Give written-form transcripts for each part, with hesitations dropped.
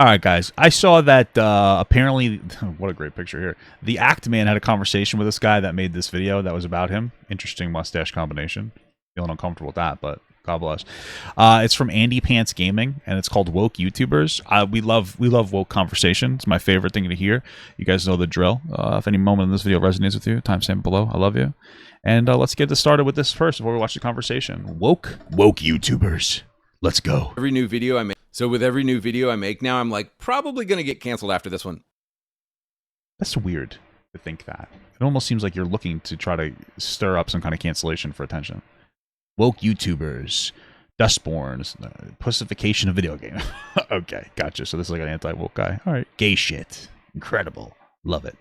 All right, guys. I saw that apparently, what a great picture here. The Actman had a conversation with this guy that made this video that was about him. Interesting mustache combination. Feeling uncomfortable with that, but God bless. It's from Andy Pants Gaming, and it's called Woke YouTubers. We love woke conversation. It's my favorite thing to hear. You guys know the drill. If any moment in this video resonates with you, timestamp below. I love you. And let's get this started with this first before we watch the conversation. Woke YouTubers. Let's go. Every new video I make. So with every new video I make now, I'm like, probably going to get canceled after this one. That's weird to think that. It almost seems like you're looking to try to stir up some kind of cancellation for attention. Woke YouTubers, Dustborns, pussification of video game. Okay, gotcha. So this is like an anti-woke guy. All right. Gay shit. Incredible. Love it.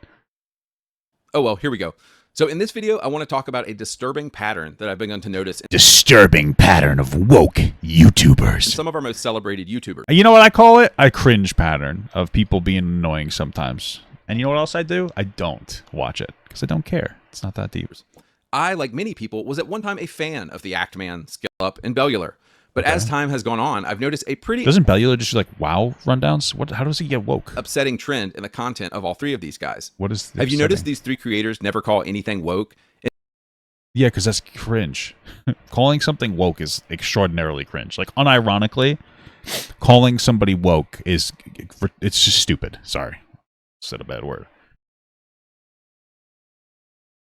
Oh, well, here we go. So in this video, I want to talk about a disturbing pattern that I've begun to notice. Disturbing pattern of woke YouTubers. Some of our most celebrated YouTubers. You know what I call it? A cringe pattern of people being annoying sometimes. And you know what else I do? I don't watch it because I don't care. It's not that deep. I, like many people, was at one time a fan of the Actman, Scale Up, and Bellular. But as time has gone on, I've noticed a pretty... Doesn't Bellular just like WoW rundowns? How does he get woke? Upsetting trend in the content of all three of these guys. What is? Have you noticed these three creators never call anything woke? Yeah, because that's cringe. Calling something woke is extraordinarily cringe. Like, unironically, calling somebody woke is... It's just stupid. Sorry. Said a bad word.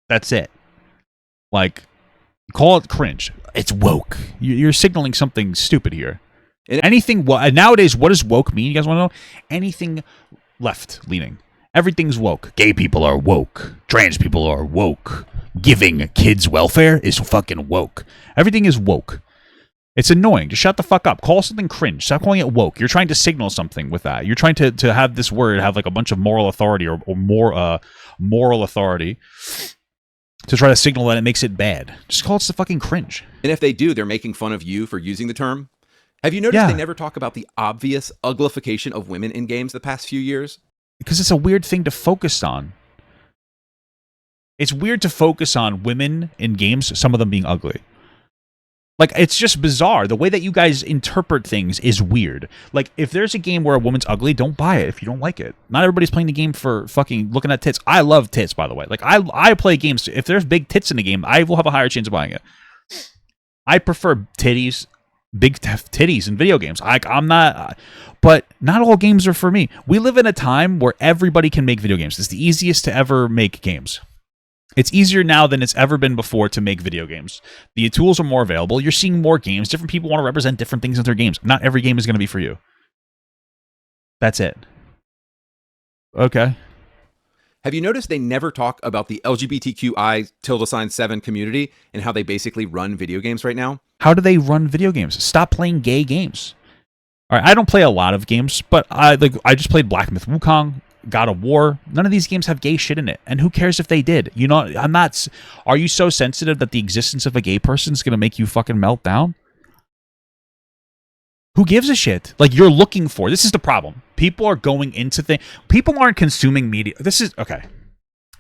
That's it. Like... Call it cringe. It's woke. You're signaling something stupid here. Anything nowadays, what does woke mean? You guys want to know? Anything left-leaning. Everything's woke. Gay people are woke. Trans people are woke. Giving kids welfare is fucking woke. Everything is woke. It's annoying. Just shut the fuck up. Call something cringe. Stop calling it woke. You're trying to signal something with that. You're trying to have this word have like a bunch of moral authority or more moral authority. To try to signal that it makes it bad. Just call it the fucking cringe. And if they do, they're making fun of you for using the term. Have you noticed they never talk about the obvious uglification of women in games the past few years? Because it's a weird thing to focus on. It's weird to focus on women in games, some of them being ugly. Like, it's just bizarre. The way that you guys interpret things is weird. Like, if there's a game where a woman's ugly, don't buy it if you don't like it. Not everybody's playing the game for fucking looking at tits. I love tits, by the way. Like, I play games. If there's big tits in the game, I will have a higher chance of buying it. I prefer titties, big titties in video games. I'm not... But not all games are for me. We live in a time where everybody can make video games. It's the easiest to ever make games. It's easier now than it's ever been before to make video games. The tools are more available. You're seeing more games. Different people want to represent different things in their games. Not every game is going to be for you. That's it. Okay. Have you noticed they never talk about the LGBTQI_7 community and how they basically run video games right now? How do they run video games? Stop playing gay games. All right, I don't play a lot of games, but I just played Black Myth Wukong, God of War. None of these games have gay shit in it. And who cares if they did? You know, I'm not... Are you so sensitive that the existence of a gay person is going to make you fucking melt down? Who gives a shit? Like, you're looking for... This is the problem. People are going into things... People aren't consuming media. This is... Okay.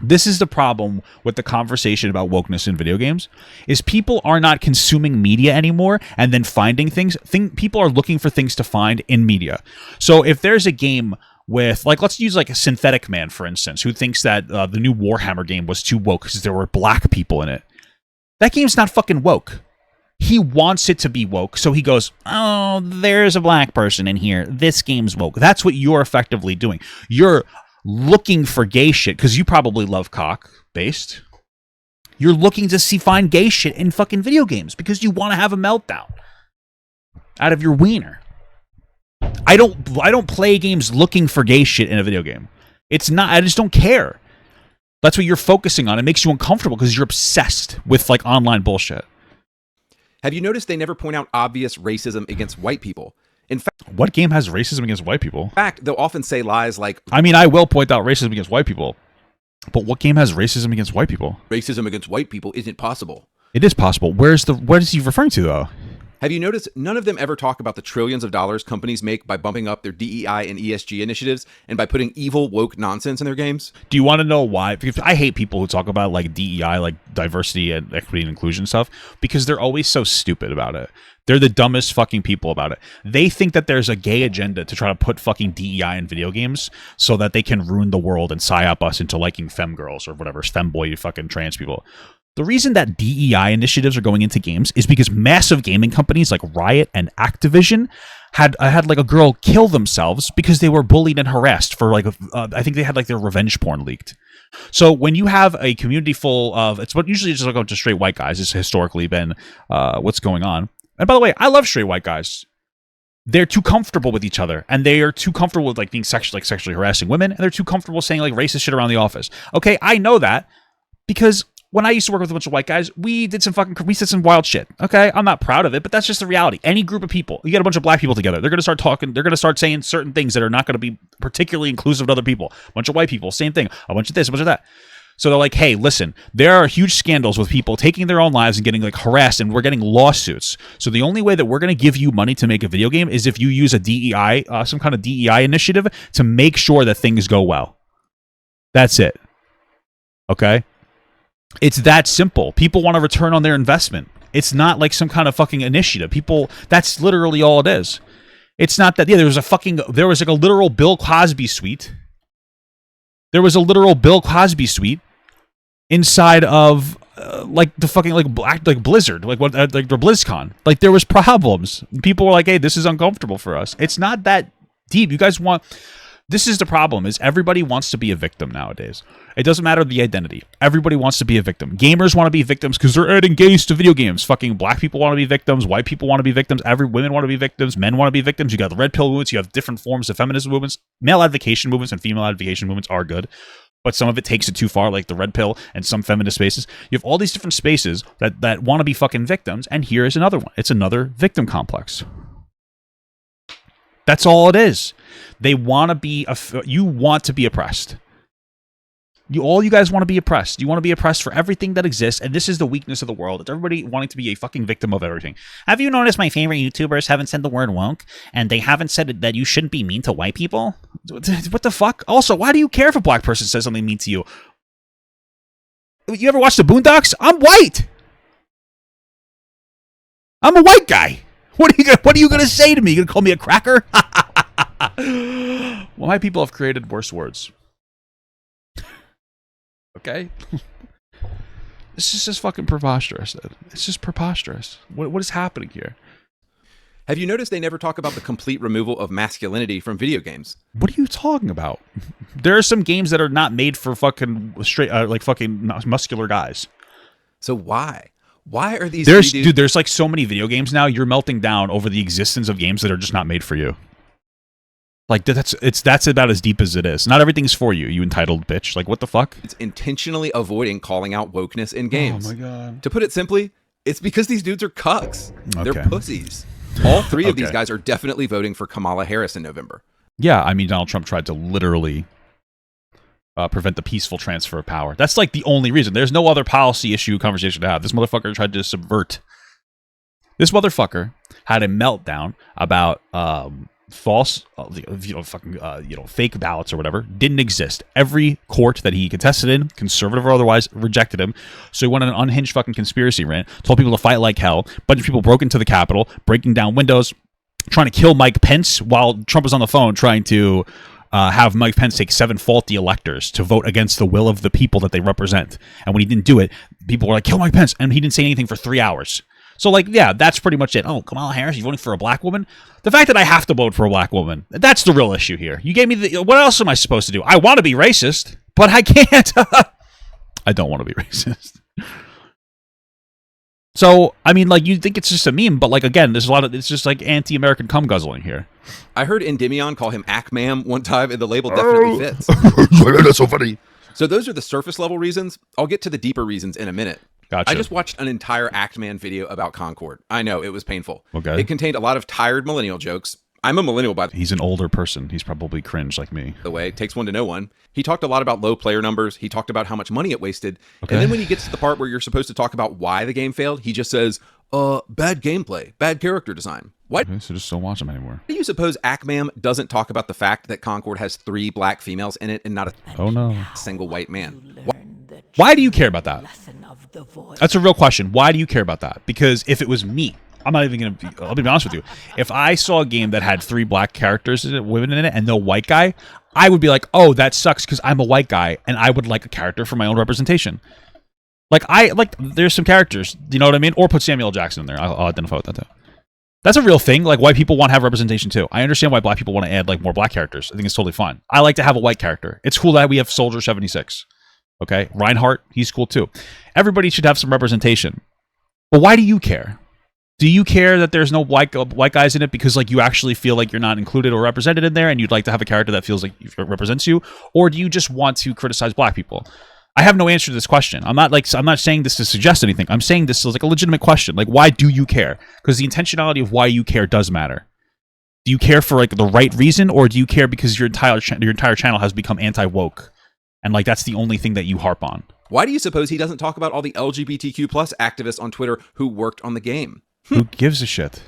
This is the problem with the conversation about wokeness in video games, is people are not consuming media anymore and then finding things. People are looking for things to find in media. So if there's a game... with, like, let's use like a Synthetic Man, for instance, who thinks that the new Warhammer game was too woke because there were black people in it. That game's not fucking woke. He wants it to be woke, so he goes, oh, there's a black person in here. This game's woke. That's what you're effectively doing. You're looking for gay shit because you probably love cock-based. You're looking to find gay shit in fucking video games because you want to have a meltdown out of your wiener. I don't play games looking for gay shit in a video game. It's not. I just don't care. That's what you're focusing on. It makes you uncomfortable because you're obsessed with like online bullshit. Have you noticed they never point out obvious racism against white people? In fact, what game has racism against white people? In fact, they'll often say lies like, I mean, I will point out racism against white people, but what game has racism against white people? Racism against white people isn't possible. It is possible. What is he referring to though? Have you noticed none of them ever talk about the trillions of dollars companies make by bumping up their DEI and ESG initiatives and by putting evil, woke nonsense in their games? Do you want to know why? Because I hate people who talk about like DEI, like diversity and equity and inclusion stuff, because they're always so stupid about it. They're the dumbest fucking people about it. They think that there's a gay agenda to try to put fucking DEI in video games so that they can ruin the world and psyop us into liking femgirls or whatever, femboy fucking trans people. The reason that DEI initiatives are going into games is because massive gaming companies like Riot and Activision had like a girl kill themselves because they were bullied and harassed for like I think they had like their revenge porn leaked. So when you have a community full of, it's what usually just like a bunch of straight white guys, it's historically been what's going on. And by the way, I love straight white guys. They're too comfortable with each other, and they are too comfortable with like being sexually harassing women, and they're too comfortable saying like racist shit around the office. Okay, I know that because when I used to work with a bunch of white guys, we did some wild shit. Okay, I'm not proud of it, but that's just the reality. Any group of people, you get a bunch of black people together, they're going to start talking, they're going to start saying certain things that are not going to be particularly inclusive to other people. A bunch of white people, same thing. A bunch of this, a bunch of that. So they're like, hey, listen, there are huge scandals with people taking their own lives and getting like harassed, and we're getting lawsuits. So the only way that we're going to give you money to make a video game is if you use a DEI, some kind of DEI initiative to make sure that things go well. That's it. Okay? It's that simple. People want a return on their investment. It's not like some kind of fucking initiative. People, that's literally all it is. It's not that, yeah, there was like a literal Bill Cosby suite. There was a literal Bill Cosby suite inside of like the fucking like Blizzard, like what like the BlizzCon. Like there was problems. People were like, "Hey, this is uncomfortable for us." It's not that deep. You guys want. This is the problem: is everybody wants to be a victim nowadays. It doesn't matter the identity. Everybody wants to be a victim. Gamers want to be victims because they're adding gays to video games. Fucking black people want to be victims. White people want to be victims. Women want to be victims. Men want to be victims. You got the red pill movements. You have different forms of feminist movements. Male advocacy movements and female advocacy movements are good, but some of it takes it too far, like the red pill and some feminist spaces. You have all these different spaces that want to be fucking victims, and here is another one. It's another victim complex. That's all it is. They want to be, you want to be oppressed. All you guys want to be oppressed. You want to be oppressed for everything that exists, and this is the weakness of the world. It's everybody wanting to be a fucking victim of everything. Have you noticed my favorite YouTubers haven't said the word woke, and they haven't said that you shouldn't be mean to white people? What the fuck? Also, why do you care if a black person says something mean to you? You ever watch the Boondocks? I'm white. I'm a white guy. What are you gonna say to me? You gonna call me a cracker? Well, my people have created worse words. Okay? This is just fucking preposterous. It's just preposterous. What is happening here? Have you noticed they never talk about the complete removal of masculinity from video games? What are you talking about? There are some games that are not made for fucking straight, like fucking muscular guys. So why? Why are these? There's like so many video games now. You're melting down over the existence of games that are just not made for you. Like that's about as deep as it is. Not everything's for you, you entitled bitch. Like what the fuck? It's intentionally avoiding calling out wokeness in games. Oh my god. To put it simply, it's because these dudes are cucks. Okay. They're pussies. All three of these guys are definitely voting for Kamala Harris in November. Yeah, I mean Donald Trump tried to literally prevent the peaceful transfer of power. That's like the only reason. There's no other policy issue conversation to have. This motherfucker tried to subvert. This motherfucker had a meltdown about false, fake ballots or whatever. Didn't exist. Every court that he contested in, conservative or otherwise, rejected him. So he went on an unhinged fucking conspiracy rant, told people to fight like hell. A bunch of people broke into the Capitol, breaking down windows, trying to kill Mike Pence while Trump was on the phone trying to have Mike Pence take 7 faulty electors to vote against the will of the people that they represent. And when he didn't do it, people were like, kill Mike Pence. And he didn't say anything for 3 hours. So, like, yeah, that's pretty much it. Oh, Kamala Harris, you're voting for a black woman? The fact that I have to vote for a black woman, that's the real issue here. You gave me what else am I supposed to do? I want to be racist, but I can't. I don't want to be racist. So, I mean, like, you think it's just a meme, but, like, again, there's a lot of, it's just, like, anti-American cum guzzling here. I heard Endymion call him Actman one time, and the label definitely fits. That's so funny. So those are the surface level reasons. I'll get to the deeper reasons in a minute. Gotcha. I just watched an entire Actman video about Concord. I know, it was painful. Okay. It contained a lot of tired millennial jokes. I'm a millennial, by He's an older person. He's probably cringe like me. the way. It takes one to know one. He talked a lot about low player numbers. He talked about how much money it wasted. Okay. And then when he gets to the part where you're supposed to talk about why the game failed, he just says, Bad gameplay, bad character design. Why Okay, so just don't watch them anymore. do you suppose Actman doesn't talk about the fact that Concord has 3 black females in it and not a Oh no. single white man? Why do you care about that? That's a real question. Why do you care about that? Because if it was me, I'm not even going to, I'll be honest with you. If I saw a game that had 3 black characters, women in it, and no white guy, I would be like, oh, that sucks because I'm a white guy and I would like a character for my own representation. There's some characters, you know what I mean? Or put Samuel L. Jackson in there. I'll identify with that too. That's a real thing. Like, white people want to have representation too. I understand why black people want to add like more black characters. I think it's totally fine. I like to have a white character. It's cool that we have Soldier 76. Okay, Reinhardt, he's cool too. Everybody should have some representation. But why do you care? Do you care that there's no white guys in it because like you actually feel like you're not included or represented in there, and you'd like to have a character that feels like represents you, or do you just want to criticize black people? I have no answer to this question. I'm not saying this to suggest anything. I'm saying this is like a legitimate question. Like, why do you care? Because the intentionality of why you care does matter. Do you care for like the right reason, or do you care because your entire channel has become anti-woke, and like that's the only thing that you harp on? Why do you suppose he doesn't talk about all the LGBTQ plus activists on Twitter who worked on the game? Who gives a shit?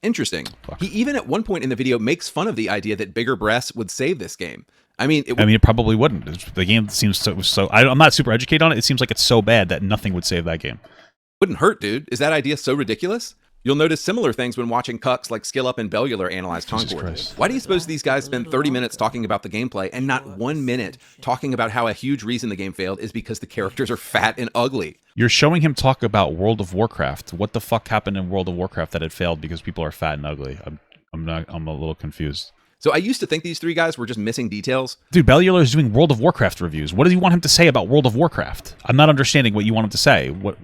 Interesting. Fuck. He even at one point in the video makes fun of the idea that bigger breasts would save this game. It probably wouldn't. The game seems so. I'm not super educated on it. It seems like it's so bad that nothing would save that game. Wouldn't hurt, dude. Is that idea so ridiculous? You'll notice similar things when watching cucks like Skill Up and Bellular analyze Concord. Why do you suppose these guys spend 30 minutes talking about the gameplay and not 1 minute talking about how a huge reason the game failed is because the characters are fat and ugly? You're showing him talk about World of Warcraft. What the fuck happened in World of Warcraft that it failed because people are fat and ugly? I'm a little confused. So I used to think these 3 guys were just missing details. Dude, Bellular is doing World of Warcraft reviews. What do you want him to say about World of Warcraft? I'm not understanding what you want him to say. What?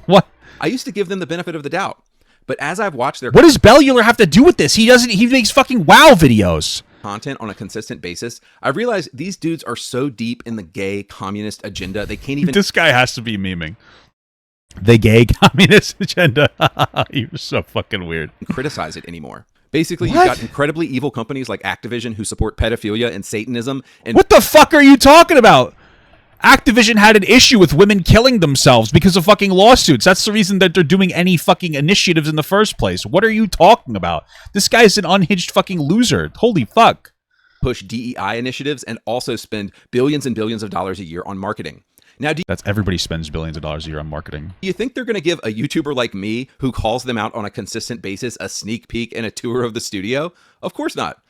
What? I used to give them the benefit of the doubt. But as I've watched their... What does Bellular have to do with this? He makes fucking WoW videos. Content on a consistent basis, I realized these dudes are so deep in the gay communist agenda, they can't even... This guy has to be memeing. The gay communist agenda. You're so fucking weird. ...criticize it anymore. Basically, you've got incredibly evil companies like Activision who support pedophilia and Satanism. And what the fuck are you talking about? Activision had an issue with women killing themselves because of fucking lawsuits. That's the reason that they're doing any fucking initiatives in the first place. What are you talking about? This guy's an unhinged fucking loser. Holy fuck. Push DEI initiatives and also spend billions and billions of dollars a year on marketing. Now, that's everybody spends billions of dollars a year on marketing. Do you think they're going to give a YouTuber like me, who calls them out on a consistent basis, a sneak peek and a tour of the studio? Of course not.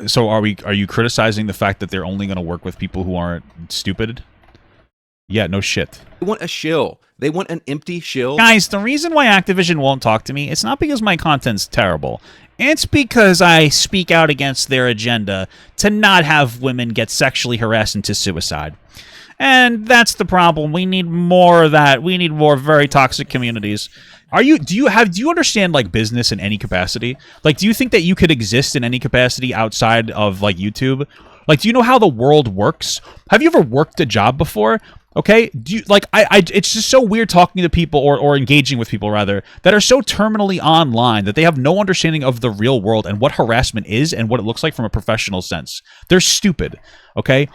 So are you criticizing the fact that they're only going to work with people who aren't stupid? Yeah, no shit. They want a shill. They want an empty shill. Guys, the reason why Activision won't talk to me, it's not because my content's terrible. It's because I speak out against their agenda to not have women get sexually harassed into suicide. And that's the problem. We need more of that. We need more very toxic communities. Do you understand like business in any capacity? Like, do you think that you could exist in any capacity outside of like YouTube? Like, do you know how the world works? Have you ever worked a job before? Okay, it's just so weird talking to people or engaging with people rather that are so terminally online that they have no understanding of the real world and what harassment is and what it looks like from a professional sense. They're stupid. Okay.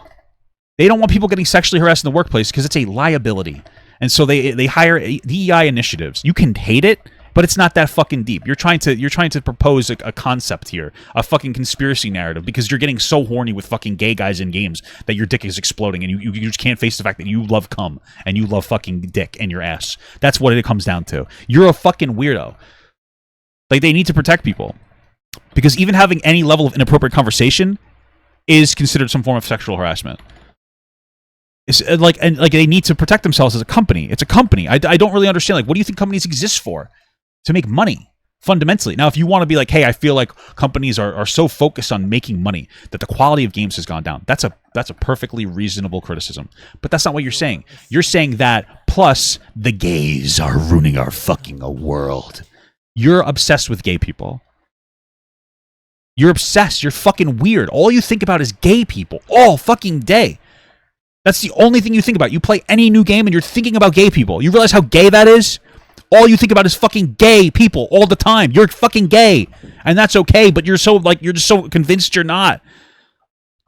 They don't want people getting sexually harassed in the workplace because it's a liability. And so they hire DEI initiatives. You can hate it, but it's not that fucking deep. You're trying to propose a concept here, a fucking conspiracy narrative, because you're getting so horny with fucking gay guys in games that your dick is exploding and you just can't face the fact that you love cum and you love fucking dick and your ass. That's what it comes down to. You're a fucking weirdo. Like, they need to protect people. Because even having any level of inappropriate conversation is considered some form of sexual harassment. It's like they need to protect themselves as a company. It's a company. I don't really understand. Like, what do you think companies exist for? To make money, fundamentally. Now, if you want to be like, hey, I feel like companies are so focused on making money that the quality of games has gone down. That's a perfectly reasonable criticism. But that's not what you're saying. You're saying that plus the gays are ruining our fucking world. You're obsessed with gay people. You're obsessed. You're fucking weird. All you think about is gay people all fucking day. That's the only thing you think about. You play any new game and you're thinking about gay people. You realize how gay that is? All you think about is fucking gay people all the time. You're fucking gay. And that's okay, but you're just so convinced you're not.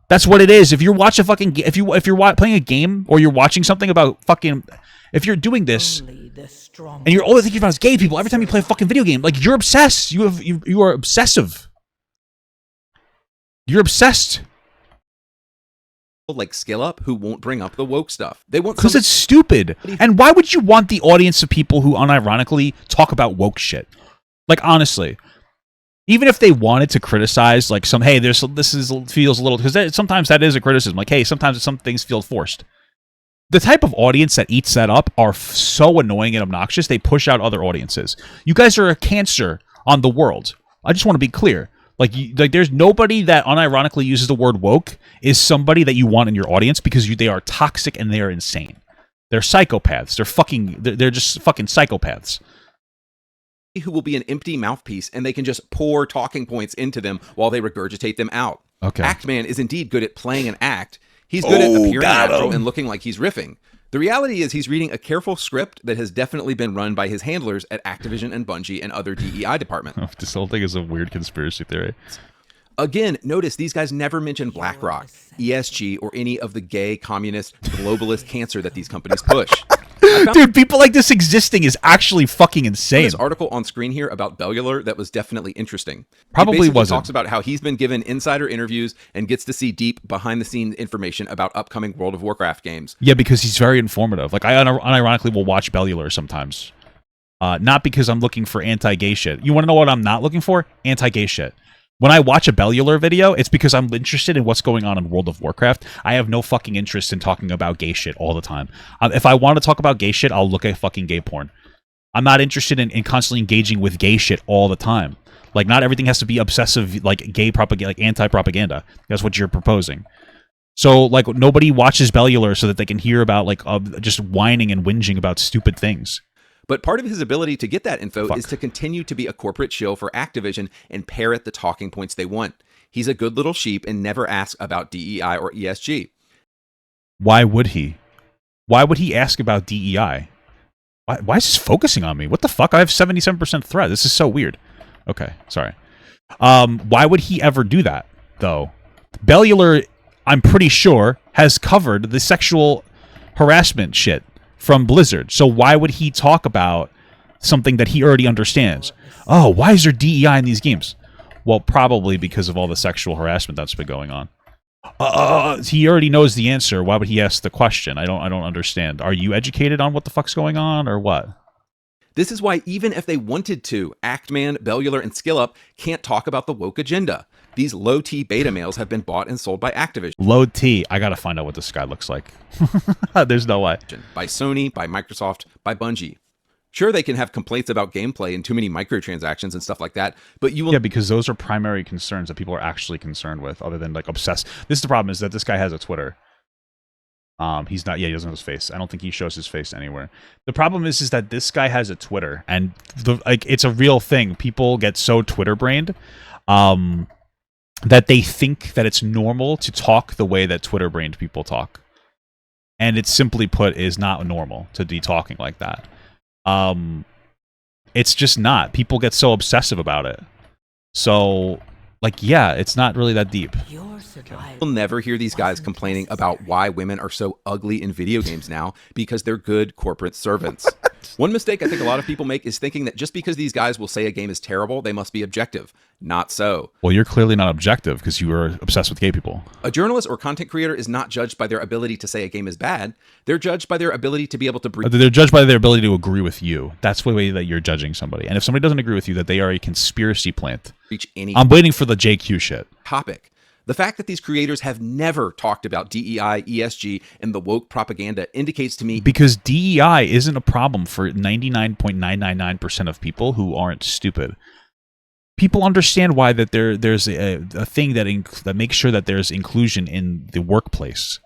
That's what it is. If you're watching playing a game or you're watching something about fucking If you're doing this and you're only thinking about gay people every time you play a fucking video game, like you're obsessed. You are obsessive. You're obsessed. Like Skill Up who won't bring up the woke stuff. They want because it's stupid. And why would you want the audience of people who unironically talk about woke shit? Like honestly, even if they wanted to criticize, like hey, this feels a little, because sometimes that is a criticism. Like hey, sometimes some things feel forced. The type of audience that eats that up are so annoying and obnoxious. They push out other audiences. You guys are a cancer on the world. I just want to be clear. Like there's nobody that unironically uses the word woke is somebody that you want in your audience because they are toxic and they are insane. They're psychopaths. They're just fucking psychopaths. Who will be an empty mouthpiece and they can just pour talking points into them while they regurgitate them out. Okay. Actman is indeed good at playing an act. He's good at appearing natural and looking like he's riffing. The reality is he's reading a careful script that has definitely been run by his handlers at Activision and Bungie and other DEI departments. This whole thing is a weird conspiracy theory. Again, notice these guys never mention BlackRock, ESG, or any of the gay, communist, globalist cancer that these companies push. Dude, people like this existing is actually fucking insane. This article on screen here about Bellular that was definitely interesting. Probably wasn't. Talks about how he's been given insider interviews and gets to see deep behind-the-scenes information about upcoming World of Warcraft games. Yeah, because he's very informative. Like, I unironically will watch Bellular sometimes. Not because I'm looking for anti-gay shit. You want to know what I'm not looking for? Anti-gay shit. When I watch a Bellular video, it's because I'm interested in what's going on in World of Warcraft. I have no fucking interest in talking about gay shit all the time. If I want to talk about gay shit, I'll look at fucking gay porn. I'm not interested in constantly engaging with gay shit all the time. Like, not everything has to be obsessive, like gay propaganda, like anti-propaganda. That's what you're proposing. So, like, nobody watches Bellular so that they can hear about, like, just whining and whinging about stupid things. But part of his ability to get that info is to continue to be a corporate shill for Activision and parrot the talking points they want. He's a good little sheep and never asks about DEI or ESG. Why would he? Why would he ask about DEI? Why is this focusing on me? What the fuck? I have 77% threat. This is so weird. Okay, sorry. Why would he ever do that, though? Bellular, I'm pretty sure, has covered the sexual harassment shit from Blizzard. So why would he talk about something that he already understands? Oh, why is there DEI in these games? Well, probably because of all the sexual harassment that's been going on. He already knows the answer. Why would he ask the question? I don't understand. Are you educated on what the fuck's going on or what? This is why even if they wanted to, Actman, Bellular, and SkillUp can't talk about the woke agenda. These low-T beta males have been bought and sold by Activision. Low-T. I gotta find out what this guy looks like. There's no way. By Sony, by Microsoft, by Bungie. Sure, they can have complaints about gameplay and too many microtransactions and stuff like that, but you will... Yeah, because those are primary concerns that people are actually concerned with, other than, like, obsessed. This is the problem, is that this guy has a Twitter. He's not... Yeah, he doesn't have his face. I don't think he shows his face anywhere. The problem is that this guy has a Twitter, and, it's a real thing. People get so Twitter-brained, that they think that it's normal to talk the way that Twitter-brained people talk. And it, simply put, is not normal to be talking like that. It's just not. People get so obsessive about it. So, like, yeah, it's not really that deep. You'll never hear these guys complaining about why women are so ugly in video games now because they're good corporate servants. One mistake I think a lot of people make is thinking that just because these guys will say a game is terrible, they must be objective. Not so. Well, you're clearly not objective because you are obsessed with gay people. A journalist or content creator is not judged by their ability to say a game is bad. They're judged by their ability to be able to breathe. They're judged by their ability to agree with you. That's the way that you're judging somebody. And if somebody doesn't agree with you, that they are a conspiracy plant. Reach any I'm waiting for the JQ shit. Topic. The fact that these creators have never talked about DEI, ESG, and the woke propaganda indicates to me... Because DEI isn't a problem for 99.999% of people who aren't stupid. People understand why that there's a thing that makes sure that there's inclusion in the workplace.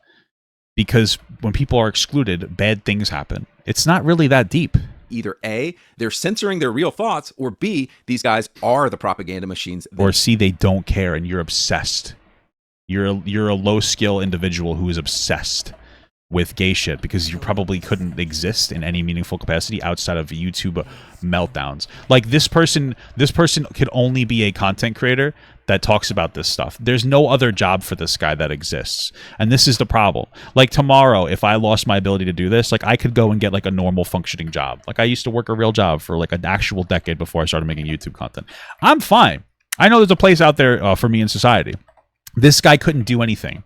Because when people are excluded, bad things happen. It's not really that deep. Either A, they're censoring their real thoughts, or B, these guys are the propaganda machines. Or C, they don't care and you're obsessed. You're a low-skill individual who is obsessed with gay shit because you probably couldn't exist in any meaningful capacity outside of YouTube meltdowns. Like, this person could only be a content creator that talks about this stuff. There's no other job for this guy that exists. And this is the problem. Like tomorrow, if I lost my ability to do this, like I could go and get like a normal functioning job. Like I used to work a real job for like an actual decade before I started making YouTube content. I'm fine. I know there's a place out there for me in society. This guy couldn't do anything.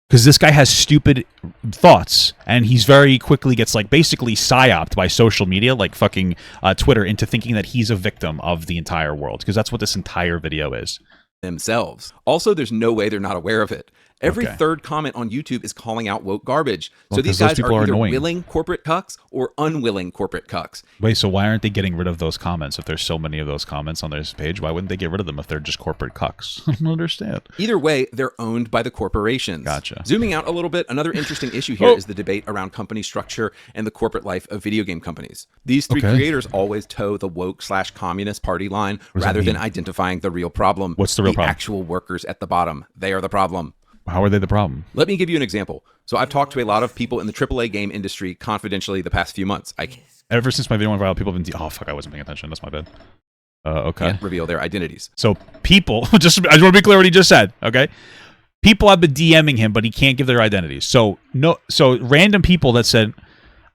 Because this guy has stupid thoughts, and he's very quickly gets like basically psyoped by social media, like fucking Twitter, into thinking that he's a victim of the entire world. Because that's what this entire video is. Themselves. Also, there's no way they're not aware of it. Every third comment on YouTube is calling out woke garbage. So these guys are either willing corporate cucks or unwilling corporate cucks. Wait, so why aren't they getting rid of those comments? If there's so many of those comments on their page, why wouldn't they get rid of them if they're just corporate cucks? I don't understand. Either way, they're owned by the corporations. Gotcha. Zooming out a little bit, another interesting issue here is the debate around company structure and the corporate life of video game companies. These three creators always toe the woke/communist party line rather than identifying the real problem. What's the real problem? Actual workers at the bottom. They are the problem. How are they the problem? Let me give you an example. So I've talked to a lot of people in the AAA game industry confidentially the past few months. Ever since my video went viral, people have been... Oh, fuck, I wasn't paying attention. That's my bad. Okay. Can't reveal their identities. So people... I just want to be clear what he just said, okay? People have been DMing him, but he can't give their identities. So random people that said,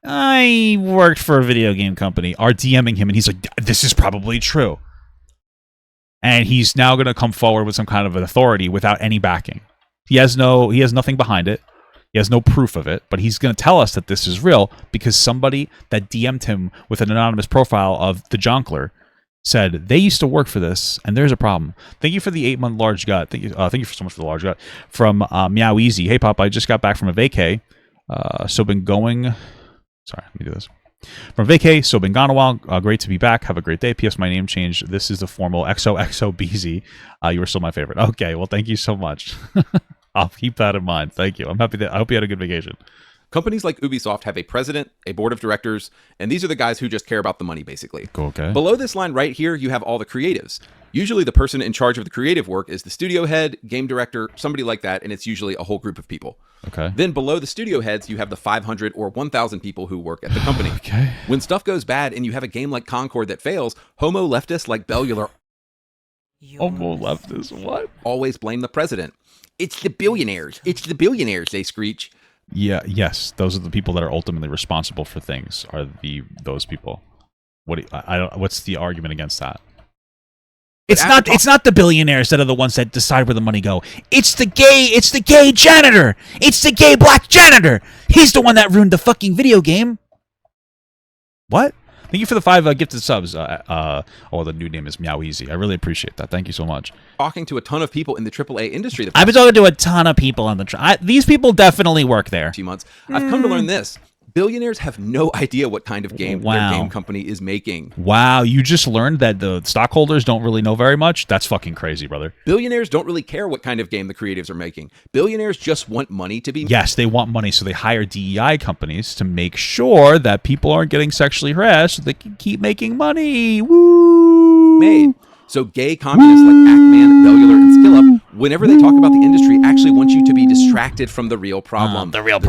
I worked for a video game company, are DMing him, and he's like, this is probably true. And he's now going to come forward with some kind of an authority without any backing. He has nothing behind it. He has no proof of it, but he's going to tell us that this is real because somebody that DM'd him with an anonymous profile of the Jonkler said they used to work for this, and there's a problem. Thank you for the 8-month large gut. Thank you so much for the large gut. From Meow Easy. Hey, Pop, I just got back from a vacay. So been going... Sorry, let me do this. From vacay, so been gone a while. Great to be back. Have a great day. P.S. My name changed. This is the formal XOXOBZ. You were still my favorite. Okay, well, thank you so much. I'll keep that in mind. Thank you. I'm happy that I hope you had a good vacation. Companies like Ubisoft have a president, a board of directors, and these are the guys who just care about the money, basically. Okay. Below this line right here, you have all the creatives. Usually the person in charge of the creative work is the studio head, game director, somebody like that, and it's usually a whole group of people. Okay. Then below the studio heads, you have the 500 or 1,000 people who work at the company. Okay. When stuff goes bad and you have a game like Concord that fails, homo leftists like Bellular Homo leftists, what? Always blame the president. It's the billionaires. It's the billionaires, they screech. Yeah, yes, those are the people that are ultimately responsible for things. Are those people? What's the argument against that? It's not the billionaires that are the ones that decide where the money go. It's the gay janitor. It's the gay black janitor. He's the one that ruined the fucking video game. What? Thank you for the 5 gifted subs. The new name is Meow Easy. I really appreciate that. Thank you so much. Talking to a ton of people in the AAA industry. I've been talking to a ton of people on these people definitely work there. Few months. I've come to learn this. Billionaires have no idea what kind of game their game company is making. Wow, you just learned that the stockholders don't really know very much? That's fucking crazy, brother. Billionaires don't really care what kind of game the creatives are making. Billionaires just want money to be made. Yes, they want money, so they hire DEI companies to make sure that people aren't getting sexually harassed so they can keep making money. Woo! Made. So gay communists like Actman, Bellular, and SkillUp, whenever they talk about the industry, actually want you to be distracted from the real problem. The real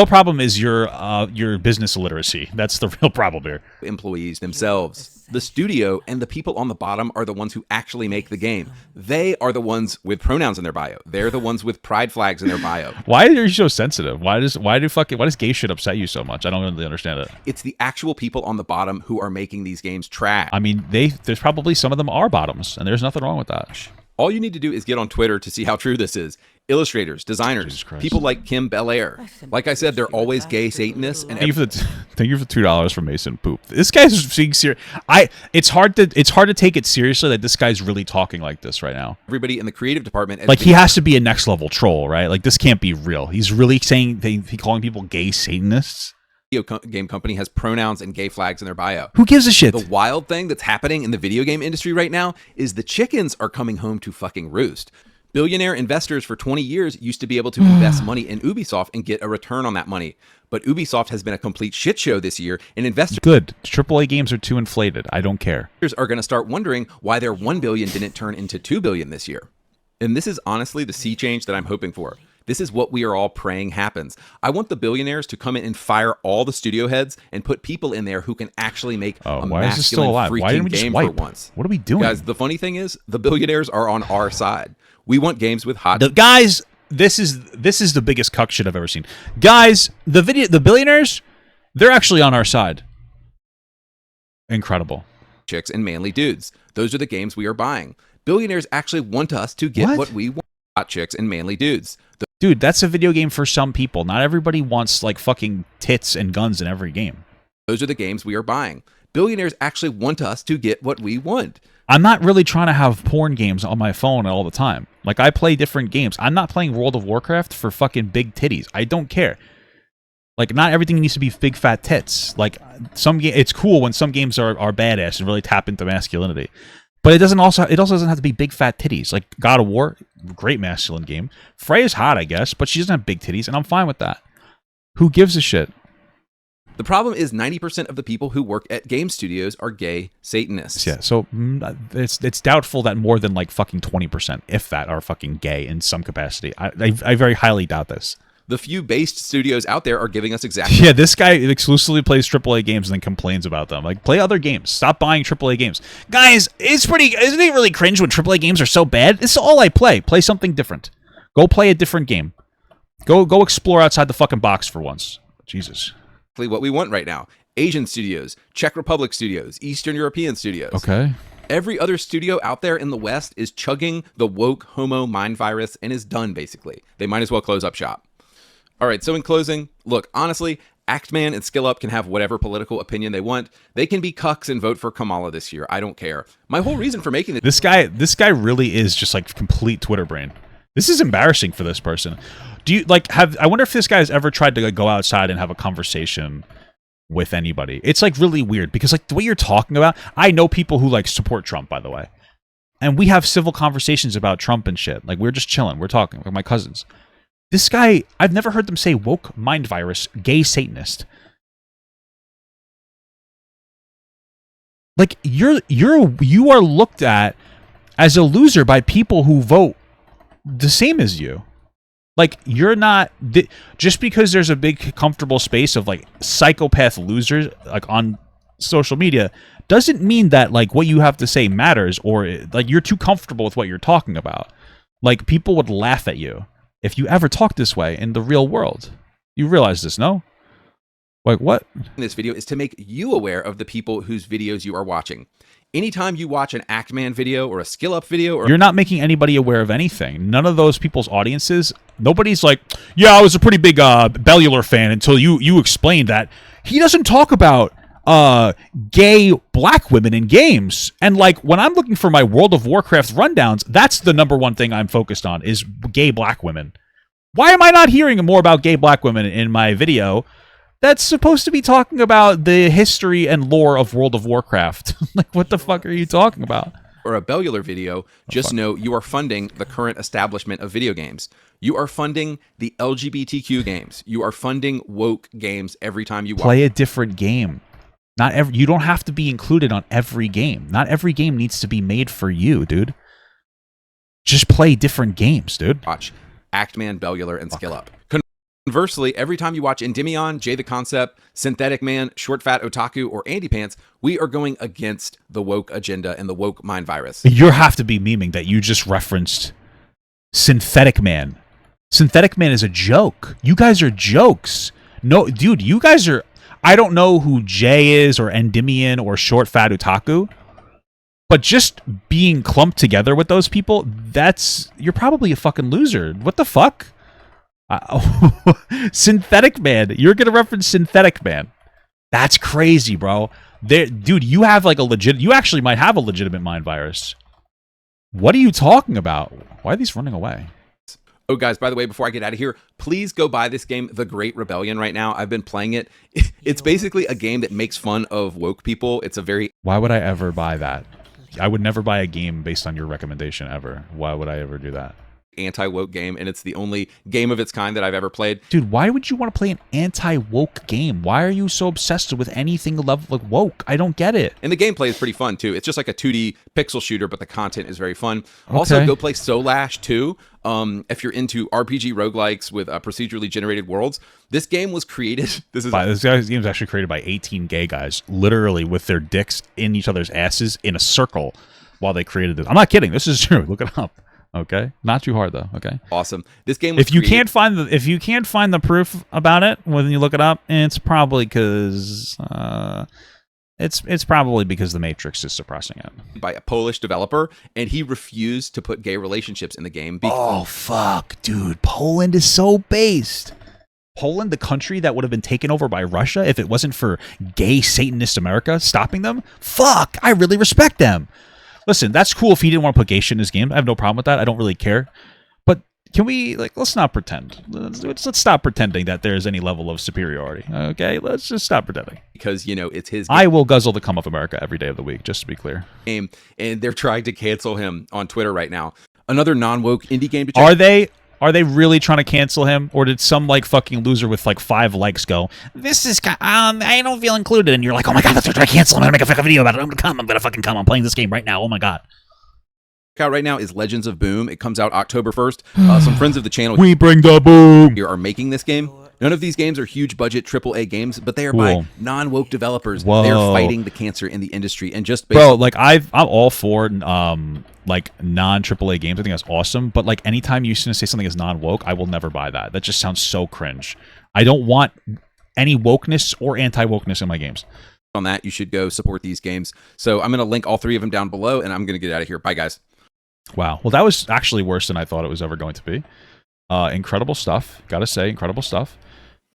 problem is your business illiteracy. That's the real problem here. Employees themselves. The studio and the people on the bottom are the ones who actually make the game. They are the ones with pronouns in their bio. They're the ones with pride flags in their bio. Why are you so sensitive? Why does gay shit upset you so much? I don't really understand it. It's the actual people on the bottom who are making these games trash. I mean, there's probably some of them are bottoms, and there's nothing wrong with that. All you need to do is get on Twitter to see how true this is. Illustrators, designers, people like Kim Belair. Like I said, they're always gay Satanists. And thank you for $2 from Mason Poop. This guy's being serious. It's hard to take it seriously that this guy's really talking like this right now. Everybody in the creative department, like he has to be a next level troll, right? Like this can't be real. He's really saying he calling people gay Satanists. Video game company has pronouns and gay flags in their bio. Who gives a shit? The wild thing that's happening in the video game industry right now is the chickens are coming home to fucking roost. Billionaire investors for 20 years used to be able to invest money in Ubisoft and get a return on that money. But Ubisoft has been a complete shit show this year, and investors... Good. AAA games are too inflated. I don't care. ...are going to start wondering why their $1 billion didn't turn into $2 billion this year. And this is honestly the sea change that I'm hoping for. This is what we are all praying happens. I want the billionaires to come in and fire all the studio heads and put people in there who can actually make a masculine freaking game for once. What are we doing? Guys, the funny thing is, the billionaires are on our side. We want games with hot... Guys, this is the biggest cuck shit I've ever seen. Guys, the billionaires, they're actually on our side. Incredible. Chicks and manly dudes. Those are the games we are buying. Billionaires actually want us to get what we want. Hot chicks and manly dudes. Dude, that's a video game for some people. Not everybody wants like fucking tits and guns in every game. Those are the games we are buying. Billionaires actually want us to get what we want. I'm not really trying to have porn games on my phone all the time. Like, I play different games. I'm not playing World of Warcraft for fucking big titties. I don't care. Like, not everything needs to be big fat tits. Like, it's cool when some games are badass and really tap into masculinity. But it also doesn't have to be big fat titties. Like God of War, great masculine game. Freya's hot, I guess, but she doesn't have big titties, and I'm fine with that. Who gives a shit? The problem is 90% of the people who work at game studios are gay Satanists. Yeah, so it's doubtful that more than like fucking 20%, if that, are fucking gay in some capacity. I very highly doubt this. The few based studios out there are giving us exactly... Yeah, this guy exclusively plays AAA games and then complains about them. Like, play other games. Stop buying AAA games. Guys, isn't it really cringe when AAA games are so bad? This is all I play. Play something different. Go play a different game. Go explore outside the fucking box for once. Jesus. What we want right now. Asian studios, Czech Republic studios, Eastern European studios. Okay. Every other studio out there in the West is chugging the woke homo mind virus and is done, basically. They might as well close up shop. All right, so in closing, look, honestly, Actman and SkillUp can have whatever political opinion they want. They can be cucks and vote for Kamala this year. I don't care. My whole reason for making this guy really is just like complete Twitter brain. This is embarrassing for this person. Do you like I wonder if this guy has ever tried to like, go outside and have a conversation with anybody. It's like really weird because like the way you're talking about, I know people who like support Trump, by the way. And we have civil conversations about Trump and shit. Like we're just chilling, we're talking with my cousins. This guy, I've never heard them say woke mind virus, gay Satanist. Like you are looked at as a loser by people who vote the same as you. Like you're not just because there's a big comfortable space of like psychopath losers like on social media doesn't mean that like what you have to say matters or like you're too comfortable with what you're talking about. Like people would laugh at you if you ever talk this way in the real world. You realize this, no? Like what? This video is to make you aware of the people whose videos you are watching. Anytime you watch an Actman video or a SkillUp video, or you're not making anybody aware of anything. None of those people's audiences, nobody's like, yeah, I was a pretty big Bellular fan until you explained that he doesn't talk about gay black women in games. And like when I'm looking for my World of Warcraft rundowns, that's the #1 thing I'm focused on is gay black women. Why am I not hearing more about gay black women in my video that's supposed to be talking about the history and lore of World of Warcraft? Like what the fuck are you talking about? Or a Bellular video, just know you are funding the current establishment of video games. You are funding the LGBTQ games. You are funding woke games every time you play a different game. You don't have to be included on every game. Not every game needs to be made for you, dude. Just play different games, dude. Watch Actman, Bellular, and SkillUp. Conversely, every time you watch Endymion, Jay the Concept, Synthetic Man, Short Fat Otaku, or Andy Pants, we are going against the woke agenda and the woke mind virus. You have to be memeing that you just referenced Synthetic Man. Synthetic Man is a joke. You guys are jokes. No, dude, you guys are... I don't know who Jay is or Endymion or Short Fat Otaku, but just being clumped together with those people, you're probably a fucking loser. What the fuck? Synthetic Man. You're going to reference Synthetic Man. That's crazy, bro. Dude, you have like you actually might have a legitimate mind virus. What are you talking about? Why are these running away? Oh, guys, by the way, before I get out of here, please go buy this game, The Great Rebellion, right now. I've been playing it. It's basically a game that makes fun of woke people. It's a very... Why would I ever buy that? I would never buy a game based on your recommendation, ever. Why would I ever do that? anti-woke game, and it's the only game of its kind that I've ever played. Dude, why would you want to play an anti-woke game? Why are you so obsessed with anything level like woke? I don't get it. And the gameplay is pretty fun too. It's just like a 2D pixel shooter, but the content is very fun. Okay. Also, go play Solash 2. If you're into RPG roguelikes with procedurally generated worlds, this game was created. This game was actually created by 18 gay guys, literally with their dicks in each other's asses in a circle while they created this. I'm not kidding. This is true. Look it up. Okay, not too hard though. Okay, awesome. This game. Was if you can't find the proof about it when you look it up, it's probably because it's probably because the Matrix is suppressing it. By a Polish developer, and he refused to put gay relationships in the game. Oh fuck, dude! Poland is so based. Poland, the country that would have been taken over by Russia if it wasn't for gay Satanist America stopping them. Fuck, I really respect them. Listen, that's cool if he didn't want to put gay shit in his game. I have no problem with that. I don't really care. But can we, let's not pretend. Let's stop pretending that there's any level of superiority. Okay? Let's just stop pretending. Because, it's his game. I will guzzle the cum of America every day of the week, just to be clear. And they're trying to cancel him on Twitter right now. Another non-woke indie game to check. Are they really trying to cancel him, or did some fucking loser with 5 likes go, this is I don't feel included, and you're like, oh my god, let's try to cancel him. I'm gonna make a fucking video about it. I'm gonna fucking come. I'm playing this game right now. Oh my god. Out right now is Legends of Boom. It comes out October 1st. Some friends of the channel, we bring the boom, here are making this game. None of these games are huge budget AAA games, but they are by non-woke developers. Whoa. They are fighting the cancer in the industry, and just I'm all for non-AAA games. I think that's awesome. But anytime you say something is non-woke, I will never buy that. That just sounds so cringe. I don't want any wokeness or anti-wokeness in my games. On that, you should go support these games. So I'm going to link all 3 of them down below, and I'm going to get out of here. Bye, guys. Wow. Well, that was actually worse than I thought it was ever going to be. Incredible stuff. Gotta say, incredible stuff.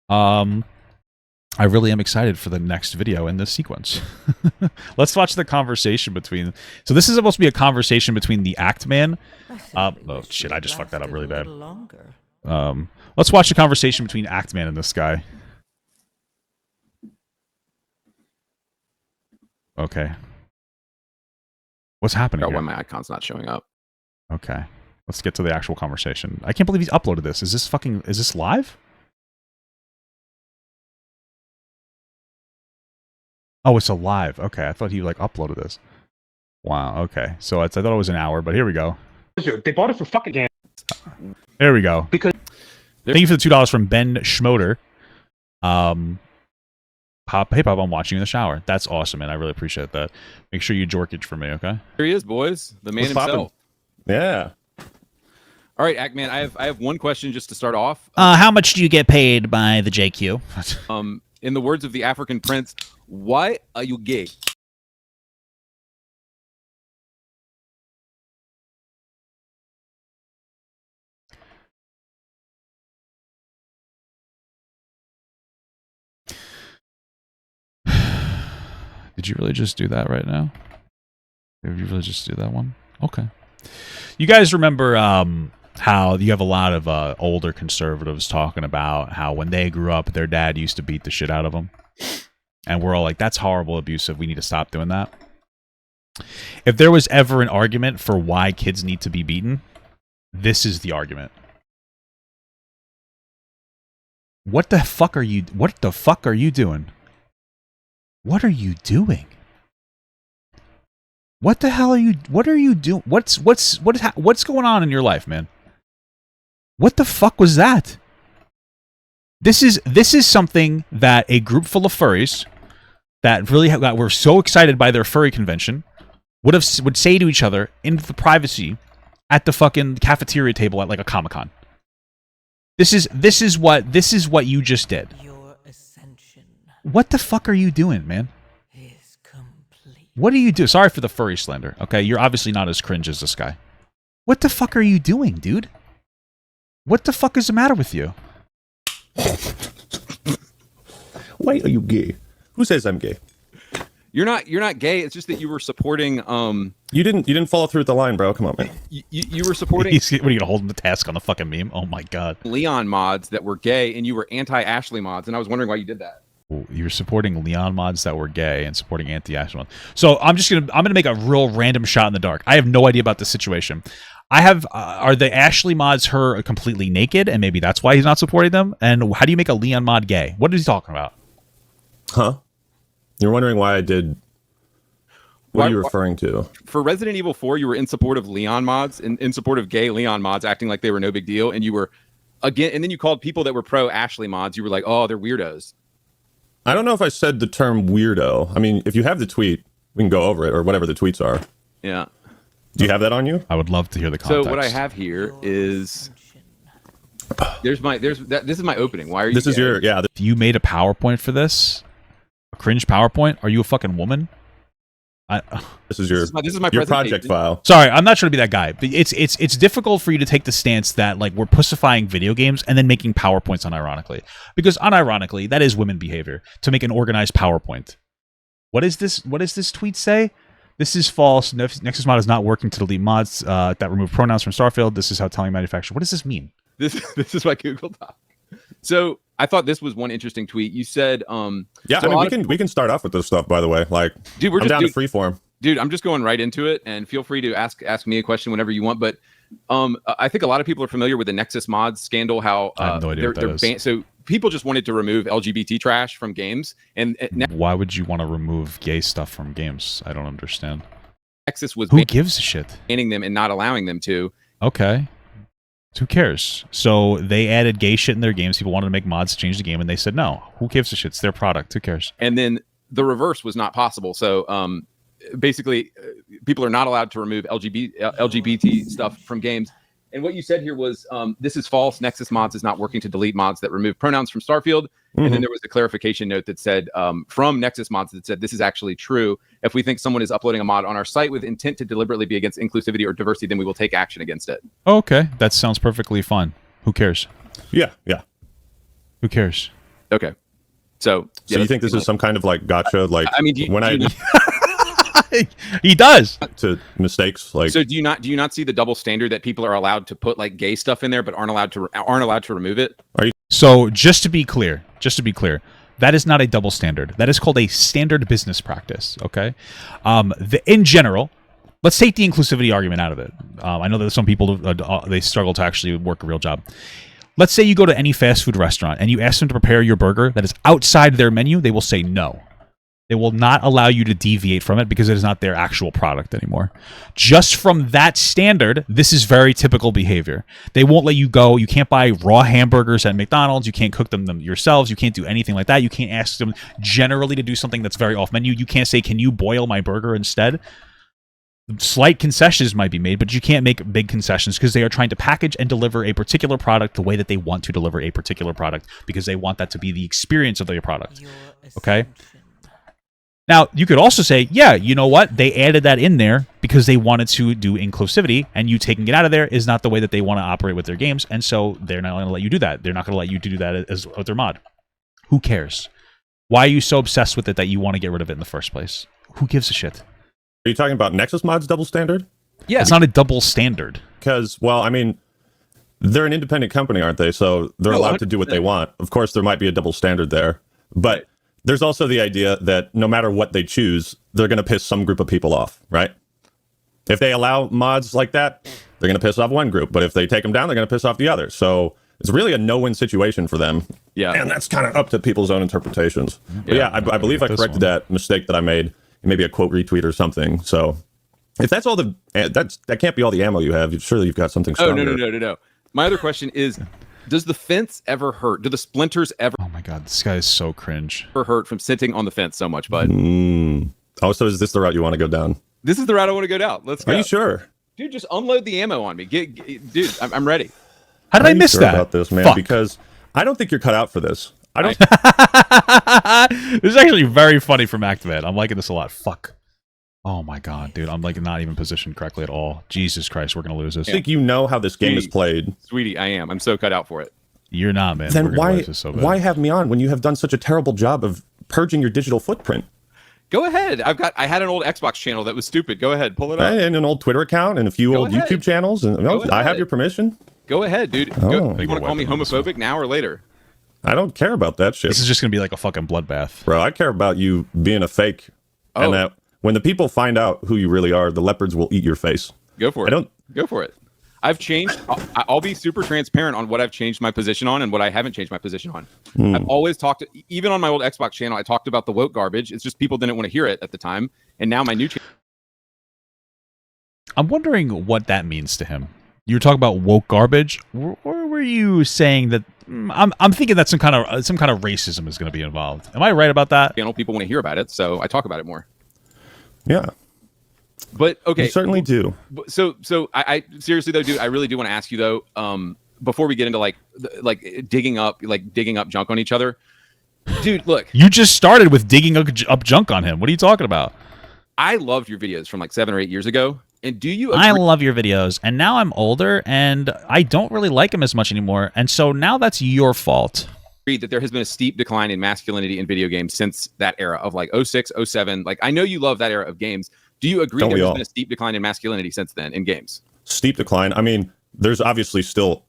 I really am excited for the next video in this sequence. Let's watch the conversation between... So this is supposed to be a conversation between the Actman... oh, shit, I just fucked that up really bad. Let's watch the conversation between Actman and this guy. Okay. What's happening here? Why my icon's not showing up. Okay. Let's get to the actual conversation. I can't believe he's uploaded this. Is this live? Oh, it's alive. Okay, I thought he uploaded this. Wow. Okay, so I thought it was an hour, but here we go. They bought it for fucking games. There we go. Because thank you for the $2 from Ben Schmoder. Hey Pop, I'm watching you in the shower. That's awesome, man. I really appreciate that. Make sure you jorkage for me, okay? Here he is, boys. The man himself. Yeah. All right, Actman. I have one question just to start off. How much do you get paid by the JQ? In the words of the African prince, why are you gay? Did you really just do that right now? Did you really just do that one? Okay. You guys remember how you have a lot of older conservatives talking about how when they grew up, their dad used to beat the shit out of them. And we're all like, that's horrible, abusive. We need to stop doing that. If there was ever an argument for why kids need to be beaten, this is the argument. What the fuck are you doing? What are you doing? What the hell are you doing? What's going on in your life, man? What the fuck was that? This is something that a group full of furries that were so excited by their furry convention would say to each other in the privacy at the fucking cafeteria table at a Comic-Con. This is what you just did. Your ascension. What the fuck are you doing, man? Is complete. What do you do? Sorry for the furry slander. Okay, you're obviously not as cringe as this guy. What the fuck are you doing, dude? What the fuck is the matter with you? Why are you gay? Who says I'm gay? You're not gay. It's just that you were supporting. You didn't follow through with the line, bro. Come on, man. You were supporting. What are you gonna hold him to task on the fucking meme? Oh my god. Leon mods that were gay, and you were anti-Ashley mods, and I was wondering why you did that. You're supporting Leon mods that were gay and supporting anti-Actman mods. So I'm gonna make a real random shot in the dark. I have no idea about this situation. I have are the Ashley mods her completely naked, and maybe that's why he's not supporting them? And how do you make a Leon mod gay? What is he talking about? Huh? You're wondering why I did. What are you referring to? For Resident Evil 4, you were in support of Leon mods and in support of gay Leon mods, acting like they were no big deal, and you were again. And then you called people that were pro Ashley mods. You were like, "Oh, they're weirdos." I don't know if I said the term weirdo. I mean, if you have the tweet, we can go over it or whatever the tweets are. Yeah. Do you have that on you? I would love to hear the context. So what I have here is this is my opening. Why are you? This is your If you made a PowerPoint for this, a cringe PowerPoint, are you a fucking woman? This is your your project file. Sorry, I'm not trying to be that guy, but it's difficult for you to take the stance that like we're pussifying video games and then making PowerPoints unironically, because unironically that is women behavior to make an organized PowerPoint. What is this? What does this tweet say? This is false. Nexus mod is not working to delete mods that remove pronouns from Starfield. This is how telling manufacturer. What does this mean? This is my Google Doc. So I thought this was one interesting tweet. You said, yeah, so I mean, we can start off with this stuff, by the way. Like, dude, I'm down to freeform. Dude, I'm just going right into it, and feel free to ask me a question whenever you want. But I think a lot of people are familiar with the Nexus mods scandal. How I have no idea what that is. So people just wanted to remove LGBT trash from games, and why would you want to remove gay stuff from games? I don't understand. Nexus was who gives a shit? Banning them and not allowing them to. Okay. Who cares? So they added gay shit in their games. People wanted to make mods to change the game, and they said no. Who gives a shit? It's their product. Who cares? And then the reverse was not possible. So basically, people are not allowed to remove LGBT stuff from games. And what you said here was, this is false. Nexus mods is not working to delete mods that remove pronouns from Starfield. Mm-hmm. And then there was a clarification note that said, from Nexus mods that said, this is actually true. If we think someone is uploading a mod on our site with intent to deliberately be against inclusivity or diversity, then we will take action against it. Okay. That sounds perfectly fine. Who cares? Yeah. Who cares? Okay. So you think this is some kind of like gotcha? Like, I mean, he does to mistakes. Like, so do you not see the double standard that people are allowed to put like gay stuff in there, but aren't allowed to remove it? So just to be clear, that is not a double standard. That is called a standard business practice. Okay. In general, let's take the inclusivity argument out of it. I know that some people they struggle to actually work a real job. Let's say you go to any fast food restaurant and you ask them to prepare your burger that is outside their menu. They will say no. They will not allow you to deviate from it because it is not their actual product anymore. Just from that standard, this is very typical behavior. They won't let you go. You can't buy raw hamburgers at McDonald's. You can't cook them yourselves. You can't do anything like that. You can't ask them generally to do something that's very off menu. You can't say, can you boil my burger instead? Slight concessions might be made, but you can't make big concessions because they are trying to package and deliver a particular product the way that they want to deliver a particular product because they want that to be the experience of their product. Okay? Now, you could also say, yeah, you know what? They added that in there because they wanted to do inclusivity, and you taking it out of there is not the way that they want to operate with their games, and so they're not going to let you do that. They're not going to let you do that as with their mod. Who cares? Why are you so obsessed with it that you want to get rid of it in the first place? Who gives a shit? Are you talking about Nexus Mod's double standard? Yeah. It's not a double standard. Because, well, I mean, they're an independent company, aren't they? So they're allowed to do what they want. Of course, there might be a double standard there, but there's also the idea that no matter what they choose, they're going to piss some group of people off, right? If they allow mods like that, they're going to piss off one group. But if they take them down, they're going to piss off the other. So it's really a no-win situation for them. Yeah. And that's kind of up to people's own interpretations. But yeah, I believe I corrected that mistake that I made. Maybe a quote retweet or something. So if that's all that can't be all the ammo you have. Surely you've got something stronger. Oh, no. My other question is, does the fence ever hurt? Do the splinters ever? Oh my god, this guy is so cringe. Hurt from sitting on the fence so much, bud. Oh, so is this the route you want to go down? This is the route I want to go down. Let's go. Are you sure? Dude, just unload the ammo on me. Dude, I'm ready. How did I miss that? About this, man? Fuck. Because I don't think you're cut out for this. I don't. This is actually very funny from Actman. I'm liking this a lot. Fuck. Oh my god, dude. I'm like not even positioned correctly at all. Jesus Christ, we're gonna lose this. I think you know how this game is played. Sweetie, I am. I'm so cut out for it. You're not, man. Then why have me on when you have done such a terrible job of purging your digital footprint? Go ahead. I had an old Xbox channel that was stupid. Go ahead, pull it up. And an old Twitter account and a few old YouTube channels. And I have your permission. Go ahead, dude. You want to call me homophobic now or later? I don't care about that shit. This is just gonna be like a fucking bloodbath, bro. I care about you being a fake, and that when the people find out who you really are, the leopards will eat your face. Go for it. Go for it. I've changed. I'll be super transparent on what I've changed my position on and what I haven't changed my position on. I've always talked, even on my old Xbox channel, I talked about the woke garbage. It's just people didn't want to hear it at the time, and now my new channel. I'm wondering what that means to him. You were talking about woke garbage, or were you saying that? I'm thinking that some kind of racism is going to be involved. Am I right about that? People want to hear about it, so I talk about it more. Yeah, but okay, you certainly do. So I seriously though, dude, I really do want to ask you though, before we get into like digging up junk on each other, dude. Look, you just started with digging up junk on him. What are you talking about? I loved your videos from like 7 or 8 years ago. And do you agree? I love your videos, and now I'm older, and I don't really like them as much anymore, and so now that's your fault. That there has been a steep decline in masculinity in video games since that era of like 06, 07. Like, I know you love that era of games. Do you agree there's been a steep decline in masculinity since then in games? Steep decline? I mean, there's obviously still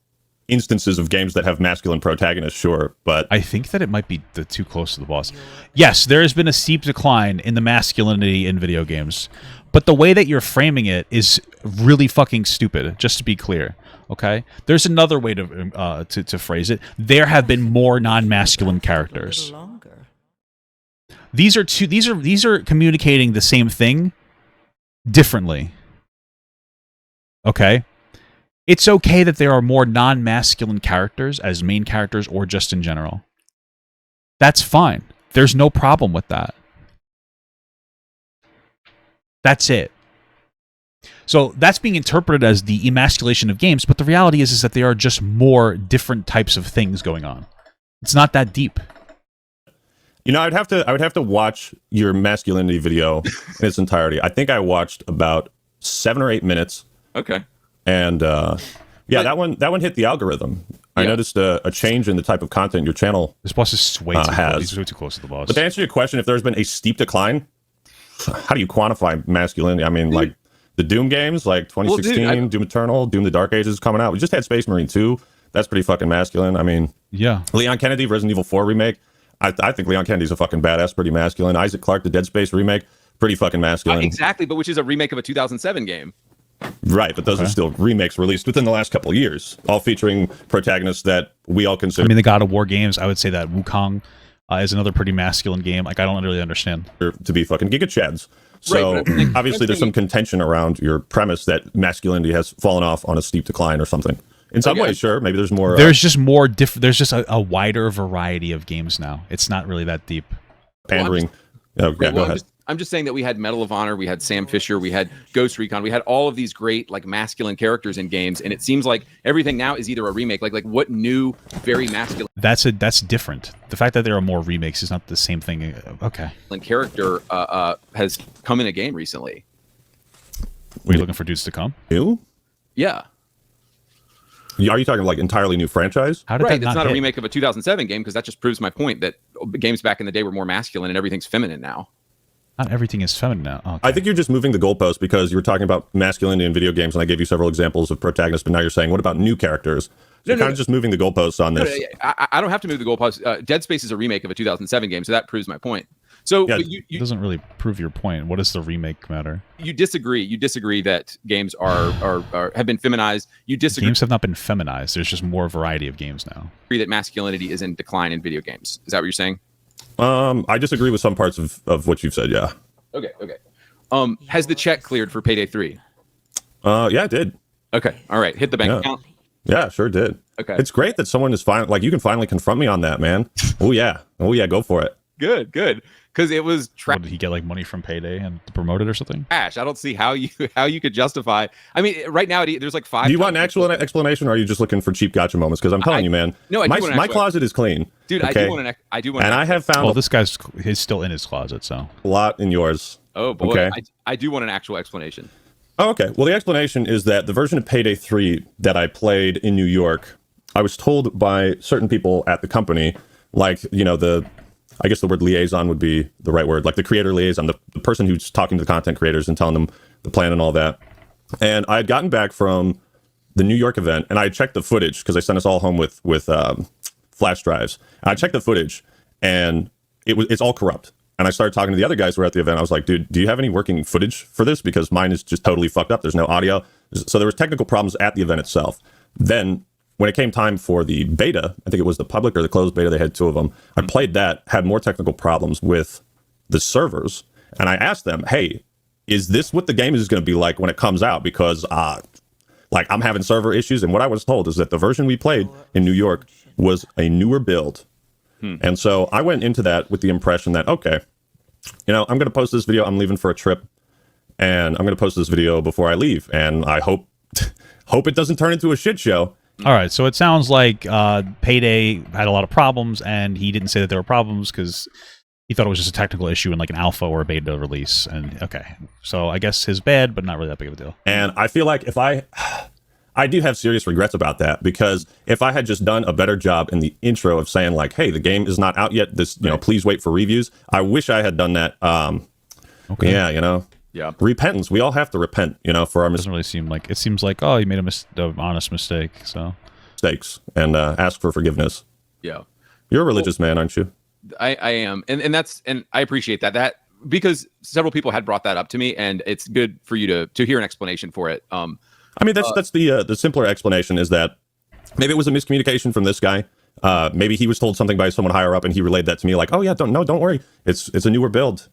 instances of games that have masculine protagonists, sure, but I think that it might be too close to the boss. Yes, there has been a steep decline in the masculinity in video games. But the way that you're framing it is really fucking stupid, just to be clear, okay? There's another way to phrase it. There have been more non-masculine characters. These are communicating the same thing differently. Okay? It's okay that there are more non-masculine characters as main characters or just in general. That's fine. There's no problem with that. That's it. So that's being interpreted as the emasculation of games, but the reality is that there are just more different types of things going on. It's not that deep. You know, I would have to watch your masculinity video in its entirety. I think I watched about 7 or 8 minutes. Okay. And yeah, that one hit the algorithm. I noticed a change in the type of content your channel This boss is way too close. He's way too close to the boss. But to answer your question, if there's been a steep decline, how do you quantify masculinity? I mean, like the Doom games, like 2016, Doom Eternal, Doom the Dark Ages coming out. We just had Space Marine 2. That's pretty fucking masculine. I mean, yeah. Leon Kennedy, Resident Evil 4 remake. I think Leon Kennedy's a fucking badass, pretty masculine. Isaac Clarke, the Dead Space remake, pretty fucking masculine. Exactly, but which is a remake of a 2007 game. Right, but those are still remakes released within the last couple of years, all featuring protagonists that we all consider. I mean, the God of War games, I would say that Wukong is another pretty masculine game. Like, I don't really understand. To be fucking Giga Chads. So, obviously, there's some contention around your premise that masculinity has fallen off on a steep decline or something. In some ways, sure. Maybe there's more. There's just more there's just a wider variety of games now. It's not really that deep. Pandering. Go ahead. I'm just saying that we had Medal of Honor, we had Sam Fisher, we had Ghost Recon, we had all of these great like masculine characters in games, and it seems like everything now is either a remake. Like what new very masculine? That's different. The fact that there are more remakes is not the same thing. Okay. Character has come in a game recently. Were you looking for dudes to come? Who? Yeah. Are you talking like entirely new franchise? How did that it's not hit? a remake of a 2007 game because that just proves my point that games back in the day were more masculine and everything's feminine now. Not everything is feminine now. Okay. I think you're just moving the goalpost because you were talking about masculinity in video games, and I gave you several examples of protagonists, but now you're saying, what about new characters? So you're kind of just moving the goalposts on this. I don't have to move the goalposts. Dead Space is a remake of a 2007 game, so that proves my point. So Yeah, it doesn't really prove your point. What does the remake matter? you disagree. You disagree that games are have been feminized. You disagree Games have not been feminized. There's just more variety of games now. that masculinity is in decline in video games. Is that what you're saying? I disagree with some parts of what you've said, yeah. Okay. Has the check cleared for Payday 3? Yeah, it did. Okay. All right. Hit the bank account. Yeah, sure did. Okay. It's great that someone is finally, like, you can finally confront me on that, man. Oh, yeah, go for it. Good. Because it was What, did he get like money from Payday and promote it or something? trash. I don't see how you could justify. I mean, right now there's like 5. Do you want an actual explanation, or are you just looking for cheap gotcha moments? Because I'm telling you, man, no, I do want an my actual- closet is clean. Dude, okay? I do want. And I have found Well, this guy's he's still in his closet, so. a lot in yours. Oh boy, Okay. I do want an actual explanation. Oh, okay. Well, the explanation is that the version of Payday 3 that I played in New York, I was told by certain people at the company, like, you know, I guess the word liaison would be the right word, like the creator liaison, the person who's talking to the content creators and telling them the plan and all that. And I had gotten back from the New York event, and I had checked the footage because I sent us all home with flash drives. And I checked the footage, and it's all corrupt. And I started talking to the other guys who were at the event. I was like, dude, do you have any working footage for this? Because mine is just totally fucked up. There's no audio. So there was technical problems at the event itself. Then when it came time for the beta, I think it was the public or the closed beta, they had 2 of them. I played that, had more technical problems with the servers. And I asked them, hey, is this what the game is going to be like when it comes out? Because like I'm having server issues. And what I was told is that the version we played in New York was a newer build. And so I went into that with the impression that, okay, you know, I'm going to post this video. I'm leaving for a trip, and I'm going to post this video before I leave. And I hope it doesn't turn into a shit show. All right, so it sounds like Payday had a lot of problems, and he didn't say that there were problems because he thought it was just a technical issue in like an alpha or a beta release. And okay, so I guess his bad, but not really that big of a deal. And I feel like if I do have serious regrets about that, because if I had just done a better job in the intro of saying like, hey, the game is not out yet, this, you know, please wait for reviews. I wish I had done that. Okay. Yeah, you know. Yeah. Repentance. We all have to repent, you know, for our mistakes. Doesn't really seem like, it seems like, oh, you made an honest mistake, so. Mistakes, and ask for forgiveness. Yeah. You're a religious man, aren't you? I am. And I appreciate that because several people had brought that up to me, and it's good for you to hear an explanation for it. I mean, that's the simpler explanation is that maybe it was a miscommunication from this guy. Maybe he was told something by someone higher up, and he relayed that to me like, oh yeah, don't worry, it's a newer build.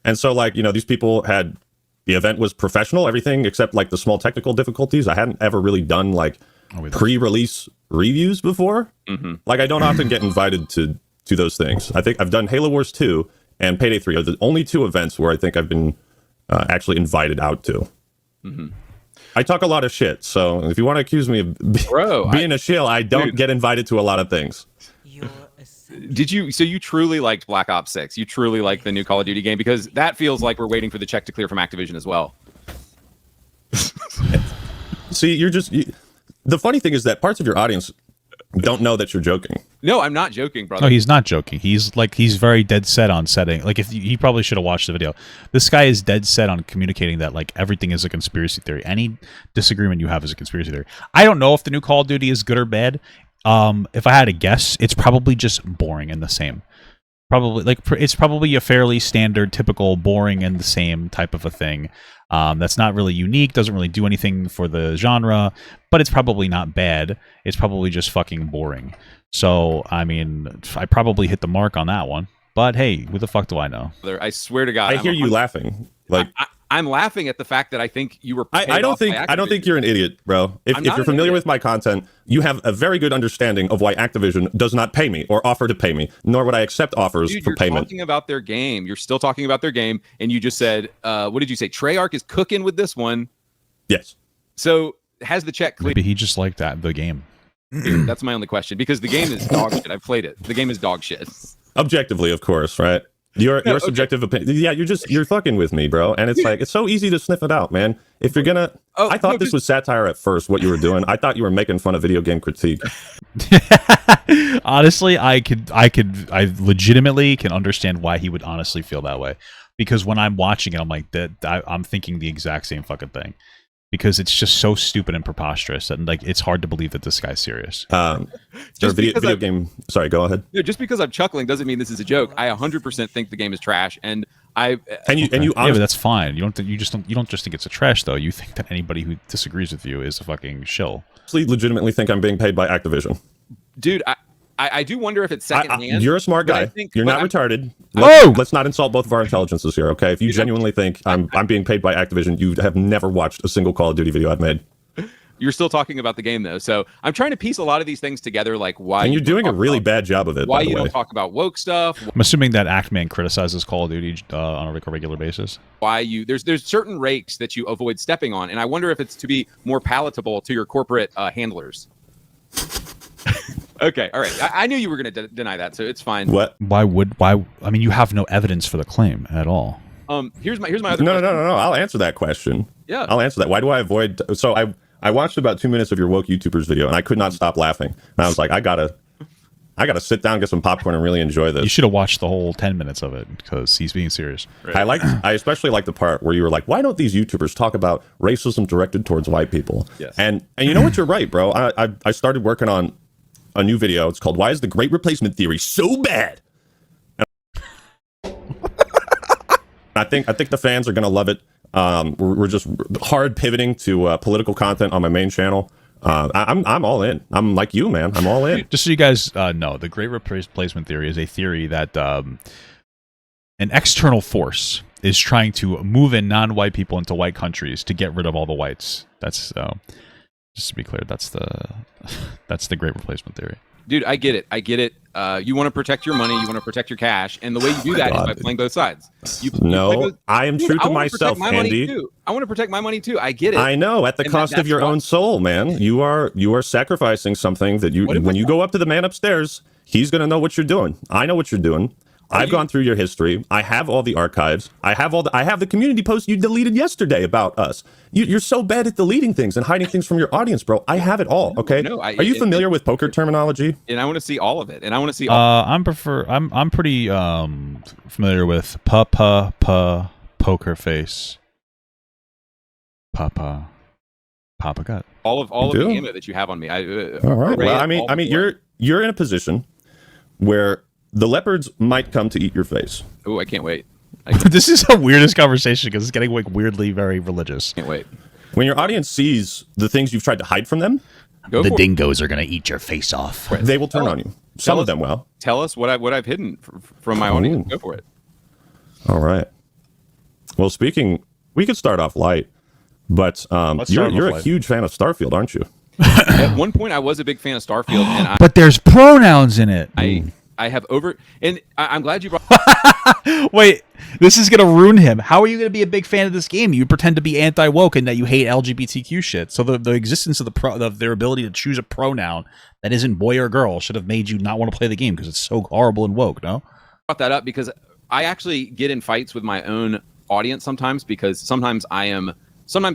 And so like, you know, these people had, the event was professional, everything except like the small technical difficulties. I hadn't ever really done like pre-release reviews before. Like I don't often get invited to those things. I think I've done Halo Wars 2 and Payday 3 are the only 2 events where I think I've been actually invited out to. I talk a lot of shit, so if you want to accuse me of being a shill, I don't get invited to a lot of things. So you truly liked Black Ops 6? You truly like the new Call of Duty game? Because that feels like we're waiting for the check to clear from Activision as well. See, the funny thing is that parts of your audience don't know that you're joking. No, I'm not joking, brother. No, he's not joking. He's very dead set on setting. Like, if he probably should have watched the video. This guy is dead set on communicating that like everything is a conspiracy theory. Any disagreement you have is a conspiracy theory. I don't know if the new Call of Duty is good or bad. If I had to guess, it's probably just boring and the same. Probably like it's probably a fairly standard, typical, boring and the same type of a thing. That's not really unique, doesn't really do anything for the genre, but it's probably not bad. It's probably just fucking boring. So, I mean, I probably hit the mark on that one. But hey, who the fuck do I know? I swear to God, I hear you laughing. Like I'm laughing at the fact that I think you were. I don't think you're an idiot, bro. If you're familiar with my content, you have a very good understanding of why Activision does not pay me or offer to pay me, nor would I accept offers for payment. You're talking about their game. You're still talking about their game, and you just said, what did you say? Treyarch is cooking with this one. Yes. So has the check cleared? Maybe he just liked the game. Dude, that's my only question, because the game is dog shit. I've played it. The game is dog shit. Objectively, of course, right? Your subjective opinion. Yeah, you're fucking with me, bro. And it's like, it's so easy to sniff it out, man. If you're gonna, I thought this was satire at first, what you were doing. I thought you were making fun of video game critique. Honestly, I legitimately can understand why he would honestly feel that way. Because when I'm watching it, I'm like, I'm thinking the exact same fucking thing. Because it's just so stupid and preposterous, and like it's hard to believe that this guy's serious. Video game. Sorry, go ahead. No, just because I'm chuckling doesn't mean this is a joke. I 100% think the game is trash, and you yeah, but that's fine. You don't just think it's a trash though. You think that anybody who disagrees with you is a fucking shill. I legitimately think I'm being paid by Activision, dude. I do wonder if it's secondhand. You're a smart guy. You're not retarded. Let's not insult both of our intelligences here, okay? If you genuinely think I'm being paid by Activision, you have never watched a single Call of Duty video I've made. You're still talking about the game, though. So I'm trying to piece a lot of these things together, like why... And you're doing a really bad job of it, why by the you way. don't talk about woke stuff. I'm assuming that Actman criticizes Call of Duty on a regular basis. Why you... There's certain rakes that you avoid stepping on, and I wonder if it's to be more palatable to your corporate handlers. Okay, all right. I knew you were going to deny that, so it's fine. What? Why? I mean, you have no evidence for the claim at all. Here's my other No. I'll answer that question. Yeah. I'll answer that. Why do I avoid... So I watched about 2 minutes of your woke YouTubers video, and I could not stop laughing. And I was like, I gotta sit down, get some popcorn, and really enjoy this. You should have watched the whole 10 minutes of it, because he's being serious. Right. I especially like the part where you were like, why don't these YouTubers talk about racism directed towards white people? Yes. And you know what, you're right, bro. I started working on a new video. It's called "Why is the Great Replacement Theory So Bad?" I think the fans are gonna love it. We're just hard pivoting to political content on my main channel. I'm all in. I'm like you, man. I'm all in. Just so you guys know, the Great Replacement Theory is a theory that an external force is trying to move in non-white people into white countries to get rid of all the whites. That's just to be clear. That's the Great Replacement Theory. Dude, I get it. You want to protect your money. You want to protect your cash. And the way you do that is by playing both sides. I am true to myself, Andy. I want to protect my money too. I get it. I know, at the cost of your own soul, man. You are sacrificing something that when you go up to the man upstairs, he's going to know what you're doing. I know what you're doing. I've gone through your history. I have all the archives. I have the community posts you deleted yesterday about us. You're so bad at deleting things and hiding things from your audience, bro. I have it all. Okay. Are you familiar with poker terminology? And I want to see all of it. And I want to see. I'm pretty familiar with poker face. Papa gut. All of the ammo that you have on me. All right. Well, I mean, you're in a position where the leopards might come to eat your face. Oh, I can't wait. This is the weirdest conversation because it's getting like weirdly very religious. Can't wait. When your audience sees the things you've tried to hide from them, the dingoes are going to eat your face off. They will turn on you. Some of them will. Tell us what I've hidden from my audience. Go for it. All right. Well, we could start off light, but you're a huge fan of Starfield, aren't you? At one point, I was a big fan of Starfield, and but there's pronouns in it. I have and I'm glad you brought. Wait, this is gonna ruin him. How are you gonna be a big fan of this game? You pretend to be anti-woke and that you hate LGBTQ shit. So the existence of their ability to choose a pronoun that isn't boy or girl should have made you not want to play the game because it's so horrible and woke. No, brought that up because I actually get in fights with my own audience sometimes because sometimes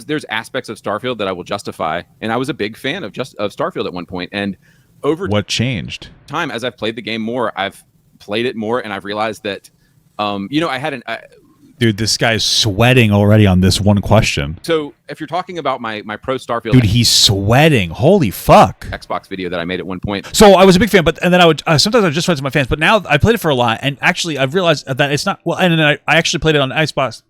there's aspects of Starfield that I will justify, and I was a big fan of Starfield at one point, and what changed? Time as I've played the game more, I've played it more, and I've realized that, I had dude, this guy's sweating already on this one question. So if you're talking about my pro Starfield, dude, he's sweating. Holy fuck! Xbox video that I made at one point. So I was a big fan, and then I would sometimes I would just friends with my fans, but now I played it for a lot, and actually I've realized that it's not well. And then I actually played it on Xbox.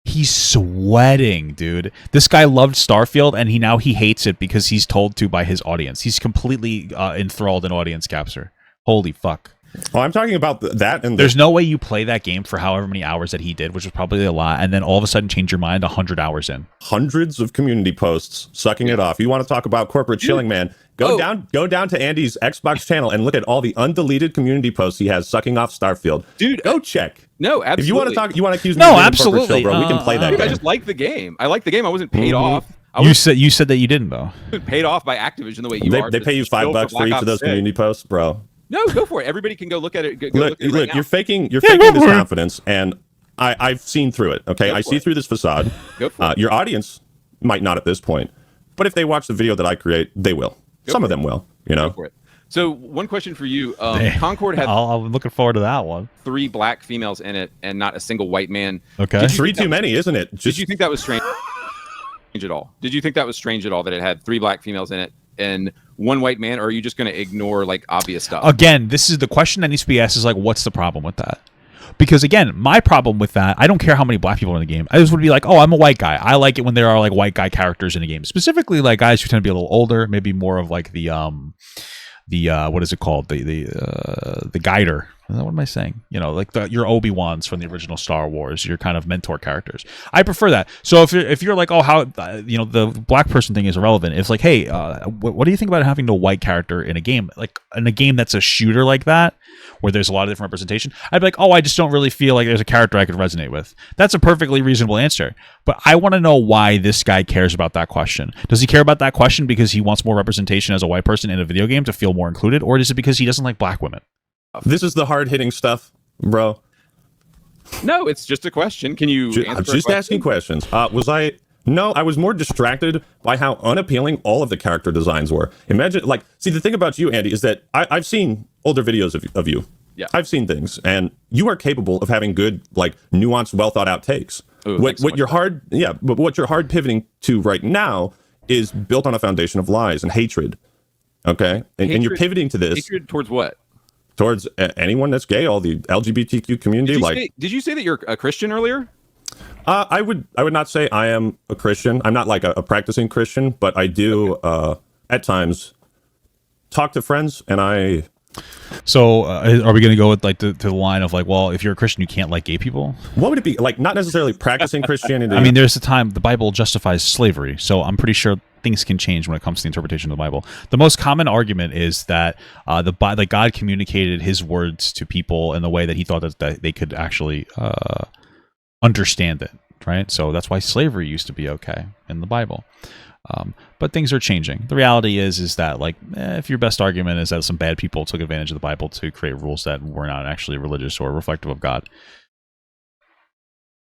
He's sweating, dude. This guy loved Starfield, and he hates it because he's told to by his audience. He's completely enthralled in audience capture. Holy fuck. Well, I'm talking about that. And there's no way you play that game for however many hours that he did, which was probably a lot, and then all of a sudden change your mind 100 hours in. Hundreds of community posts sucking it off. You want to talk about corporate chilling, man? Go down to Andy's Xbox channel and look at all the undeleted community posts he has sucking off Starfield. Dude, go check. No, absolutely. If you want to accuse me of corporate chill, bro, we can play that game. I just like the game. I like the game. I wasn't paid off. You said that you didn't though. Paid off by Activision the way you are. They pay you $5 for each of those community posts, bro. No, go for it. Everybody can go look at it. Look, you're faking this confidence, and I've seen through it. Okay, I see through this facade. Go for it. Your audience might not at this point, but if they watch the video that I create, they will. Some of them will. You know. Go for it. So one question for you: Concord had. I'm looking forward to that one. 3 black females in it, and not a single white man. Okay. 3 too many, isn't it? Did you think that was strange at all? Did you think that was strange at all that it had 3 black females in it and 1 white man, or are you just going to ignore like obvious stuff? Again, this is the question that needs to be asked: is like, what's the problem with that? Because again, my problem with that, I don't care how many black people are in the game. I just would be like, oh, I'm a white guy. I like it when there are like white guy characters in the game, specifically like guys who tend to be a little older, maybe more of like the what is it called? The guider. What am I saying? You know, like your Obi-Wans from the original Star Wars, your kind of mentor characters. I prefer that. So if you're like, oh, how the black person thing is irrelevant. It's like, hey, what do you think about having a white character in a game, like in a game that's a shooter like that, where there's a lot of different representation? I'd be like, oh, I just don't really feel like there's a character I could resonate with. That's a perfectly reasonable answer. But I want to know why this guy cares about that question. Does he care about that question because he wants more representation as a white person in a video game to feel more included, or is it because he doesn't like black women? This is the hard-hitting stuff, bro. No, it's just a question. Can you answer I'm just asking questions. No, I was more distracted by how unappealing all of the character designs were. Imagine, see, the thing about you, Andy, is that I've seen older videos of you. Yeah. I've seen things, and you are capable of having good, nuanced, well-thought-out takes. Ooh, what you're hard pivoting to right now is built on a foundation of lies and hatred. Okay, and you're pivoting to this hatred towards what? Towards anyone that's gay, all the LGBTQ community. Did you say that you're a Christian earlier? I would not say I am a Christian. I'm not like a practicing Christian, but I do at times talk to friends, and I. So, are we going to go with like to the line of like, well, if you're a Christian, you can't like gay people? What would it be like? Not necessarily practicing Christianity. I mean, there's a time the Bible justifies slavery, so I'm pretty sure things can change when it comes to the interpretation of the Bible. The most common argument is that that God communicated His words to people in the way that He thought that they could actually understand it, right? So that's why slavery used to be okay in the Bible. But things are changing. The reality is that like if your best argument is that some bad people took advantage of the Bible to create rules that were not actually religious or reflective of God.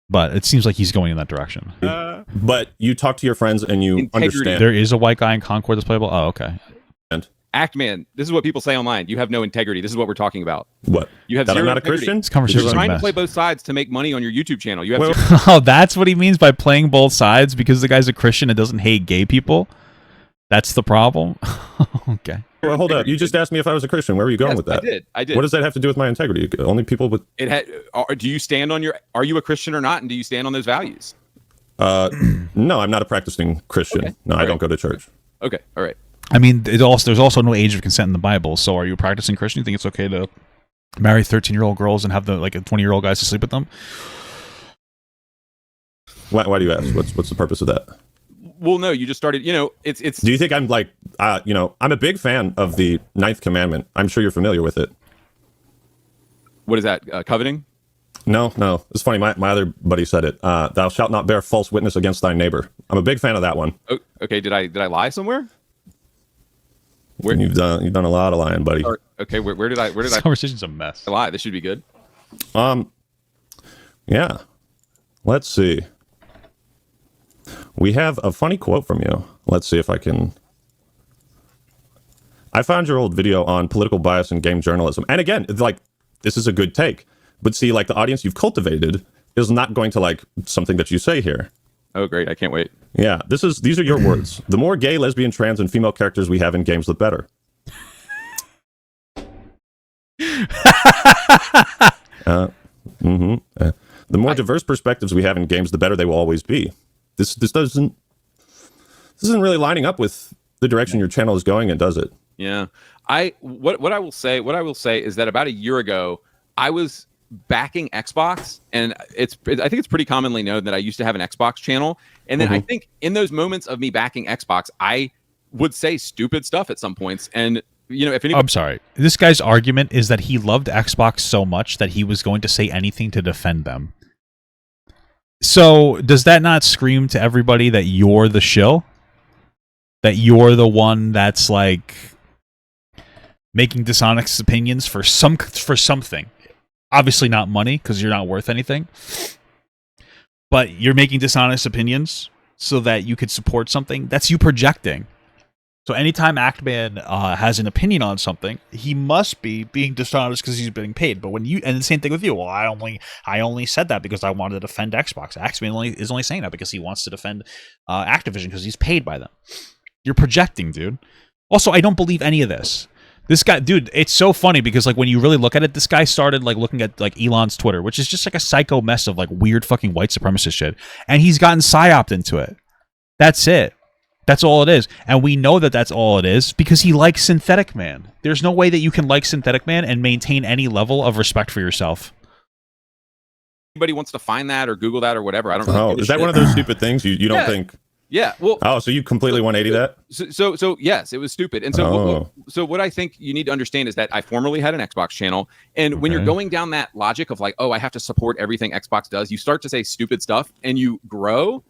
But it seems like he's going in that direction. But you talk to your friends and you understand. There is a white guy in Concord that's playable? Oh, okay. Actman, this is what people say online. You have no integrity. This is what we're talking about. What? You have that zero I'm not integrity. a Christian? This conversation You're is trying a to mess. play both sides to make money on your YouTube channel. You have Oh, that's what he means by playing both sides because the guy's a Christian and doesn't hate gay people? That's the problem? Okay. Well, hold up. You just asked me if I was a Christian. Where were you going with that? I did. What does that have to do with my integrity? Only people with... Do you stand on are you a Christian or not? And do you stand on those values? No, I'm not a practicing Christian. Okay. No, I don't go to church. Okay. All right. I mean, there's also no age of consent in the Bible. So are you a practicing Christian? You think it's okay to marry 13-year-old girls and have the like 20-year-old guys to sleep with them? Why do you ask? What's the purpose of that? Well, no, you just started, it's... Do you think I'm like, I'm a big fan of the 9th commandment. I'm sure you're familiar with it. What is that, coveting? No. It's funny. My other buddy said it. Thou shalt not bear false witness against thy neighbor. I'm a big fan of that one. Oh, okay, did I lie somewhere? Where you've done a lot of lying, buddy. Okay, where did I This conversation's a mess. lie? This should be good. Yeah. Let's see. We have a funny quote from you. Let's see if I can. I found your old video on political bias in game journalism. And again, it's like, this is a good take. But see, like the audience you've cultivated is not going to like something that you say here. Oh, great. I can't wait. Yeah, these are your words. The more gay, lesbian, trans, and female characters we have in games, the better. The more diverse perspectives we have in games, the better they will always be. This isn't really lining up with the direction your channel is going in, does it? Yeah. What I will say is that about a year ago, I was backing Xbox, and I think it's pretty commonly known that I used to have an Xbox channel. And then I think in those moments of me backing Xbox, I would say stupid stuff at some points. And if anybody... I'm sorry. This guy's argument is that he loved Xbox so much that he was going to say anything to defend them. So does that not scream to everybody that you're the shill? That you're the one that's like making dishonest opinions for something? Obviously not money because you're not worth anything. But you're making dishonest opinions so that you could support something. That's you projecting. So anytime Actman has an opinion on something, he must be being dishonest because he's being paid. But and the same thing with you. Well, I only said that because I wanted to defend Xbox. Actman is only saying that because he wants to defend Activision because he's paid by them. You're projecting, dude. Also, I don't believe any of this. This guy, dude, it's so funny because like when you really look at it, this guy started like looking at like Elon's Twitter, which is just like a psycho mess of like weird fucking white supremacist shit, and he's gotten psyoped into it. That's it. That's all it is. And we know that that's all it is because he likes Synthetic Man. There's no way that you can like Synthetic Man and maintain any level of respect for yourself. Anybody wants to find that or Google that or whatever. I don't really give a is that shit. one of those stupid things you don't think? Yeah. Well. Oh, so you completely 180 that? So yes, it was stupid. And so what I think you need to understand is that I formerly had an Xbox channel, and when you're going down that logic of like, oh, I have to support everything Xbox does, you start to say stupid stuff, and you grow.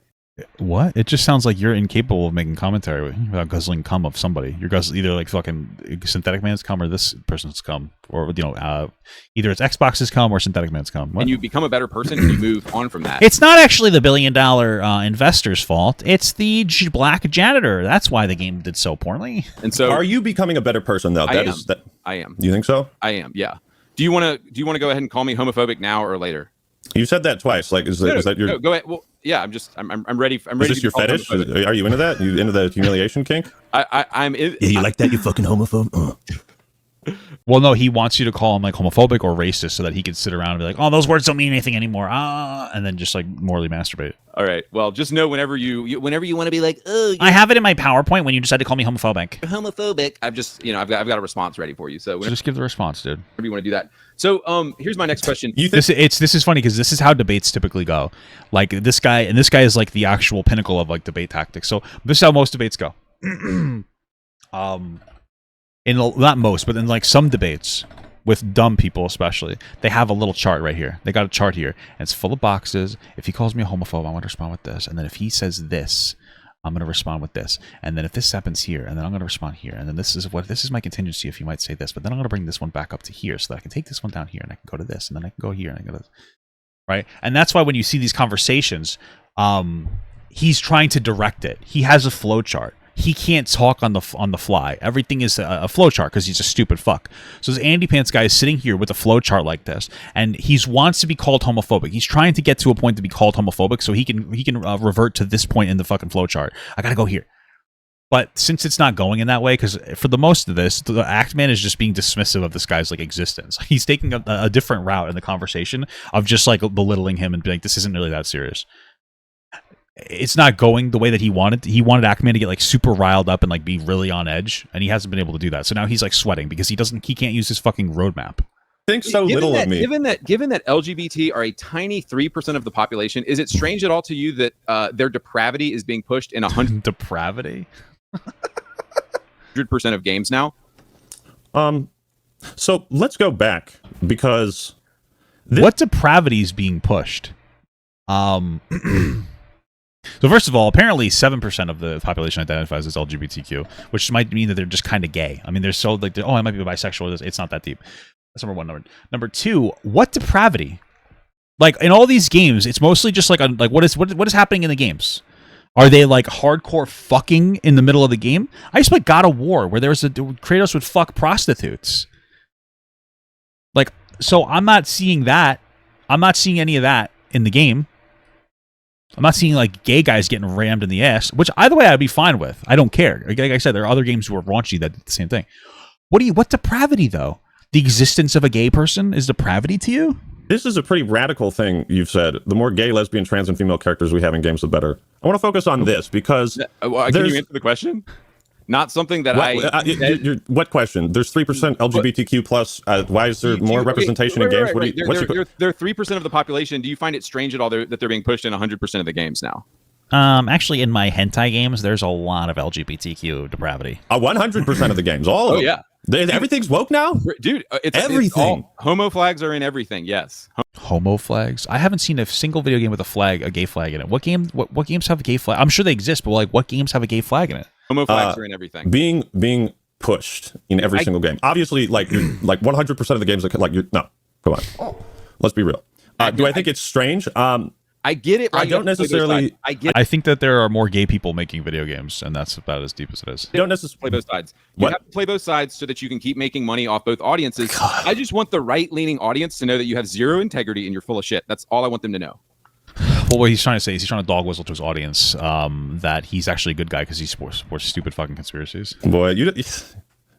What? It just sounds like you're incapable of making commentary without guzzling cum of somebody. You're guzzling either like fucking Synthetic Man's cum or this person's cum, or either it's Xbox's cum or Synthetic Man's cum. What? And you become a better person and you move on from that. It's not actually the $1 billion investor's fault. It's the black janitor. That's why the game did so poorly. And so, are you becoming a better person though? I am. You think so? I am. Yeah. Do you want to go ahead and call me homophobic now or later? You said that twice. Like, is that your? No, go ahead. Well, yeah, I'm ready. I'm Is ready. this your fetish? Are you into that? You into the humiliation kink? I'm in. Yeah, you like that? You fucking homophobe. Well, no, he wants you to call him like homophobic or racist so that he could sit around and be like, "Oh, those words don't mean anything anymore," and then just like morally masturbate. All right. Well, just know whenever you want to be like, oh, I have it in my PowerPoint when you decide to call me homophobic. you're homophobic. I've just, I've got a response ready for you. So So whenever just give the response, dude. you want to do that. So here's my next question. This is funny because this is how debates typically go. Like this guy is like the actual pinnacle of like debate tactics. So this is how most debates go. Not most, but in like some debates with dumb people especially, they have a little chart right here. They got a chart here, and it's full of boxes. If he calls me a homophobe, I want to respond with this, and then if he says this, I'm going to respond with this, and then if this happens here, and then I'm going to respond here, and then this is my contingency if you might say this, but then I'm going to bring this one back up to here so that I can take this one down here, and I can go to this, and then I can go here, and I can go to this. Right, and that's why when you see these conversations, he's trying to direct it. He has a flow chart. He can't talk on the fly. Everything is a flow chart because he's a stupid fuck. So this Andy Pants guy is sitting here with a flow chart like this, and he wants to be called homophobic. He's trying to get to a point to be called homophobic, so he can revert to this point in the fucking flow chart. I gotta go here. But since it's not going in that way, because for the most of this, the Actman is just being dismissive of this guy's like existence. He's taking a different route in the conversation of just like belittling him and being like, this isn't really that serious. It's not going the way that he wanted. He wanted Actman to get like super riled up and like be really on edge, and he hasn't been able to do that. So now he's like sweating because he can't use his fucking roadmap. Think so little of me. Given that LGBT are a tiny 3% of the population, is it strange at all to you that their depravity is being pushed in 100% Depravity? of games now? So let's go back because what depravity is being pushed? So first of all, apparently 7% of the population identifies as LGBTQ, which might mean that they're just kind of gay. I mean, they're so like, I might be bisexual. It's not that deep. That's number one. Number two, what depravity? Like in all these games, it's mostly just like what is happening in the games? Are they like hardcore fucking in the middle of the game? I used to play God of War where Kratos would fuck prostitutes. Like, so I'm not seeing that. I'm not seeing any of that in the game. I'm not seeing like gay guys getting rammed in the ass, which either way I'd be fine with. I don't care. Like I said, there are other games who are raunchy that do the same thing. What depravity though? The existence of a gay person is depravity to you? This is a pretty radical thing you've said. The more gay, lesbian, trans, and female characters we have in games, the better. I want to focus on this because can you answer the question? Not something that what question? There's 3% LGBTQ plus. Why is there more representation in games? They're 3% of the population. Do you find it strange at all that they're being pushed in 100% of the games now? Actually, in my hentai games, there's a lot of LGBTQ depravity. 100% of the games, all of them. Yeah. Everything's woke now, dude. It's everything. Homo flags are in everything. Yes. Homo flags. I haven't seen a single video game with a gay flag in it. What games have a gay flag? I'm sure they exist, but like, what games have a gay flag in it? Homo flags are in everything. Being pushed in every single game. Obviously, like 100% of the games that no, come on. Let's be real. Do I think it's strange? I get it. I don't necessarily. I think that there are more gay people making video games, and that's about as deep as it is. You don't necessarily play both sides. You have to play both sides so that you can keep making money off both audiences. God. I just want the right-leaning audience to know that you have zero integrity and you're full of shit. That's all I want them to know. Well, what he's trying to say is he's trying to dog whistle to his audience that he's actually a good guy because he supports stupid fucking conspiracies. Boy, you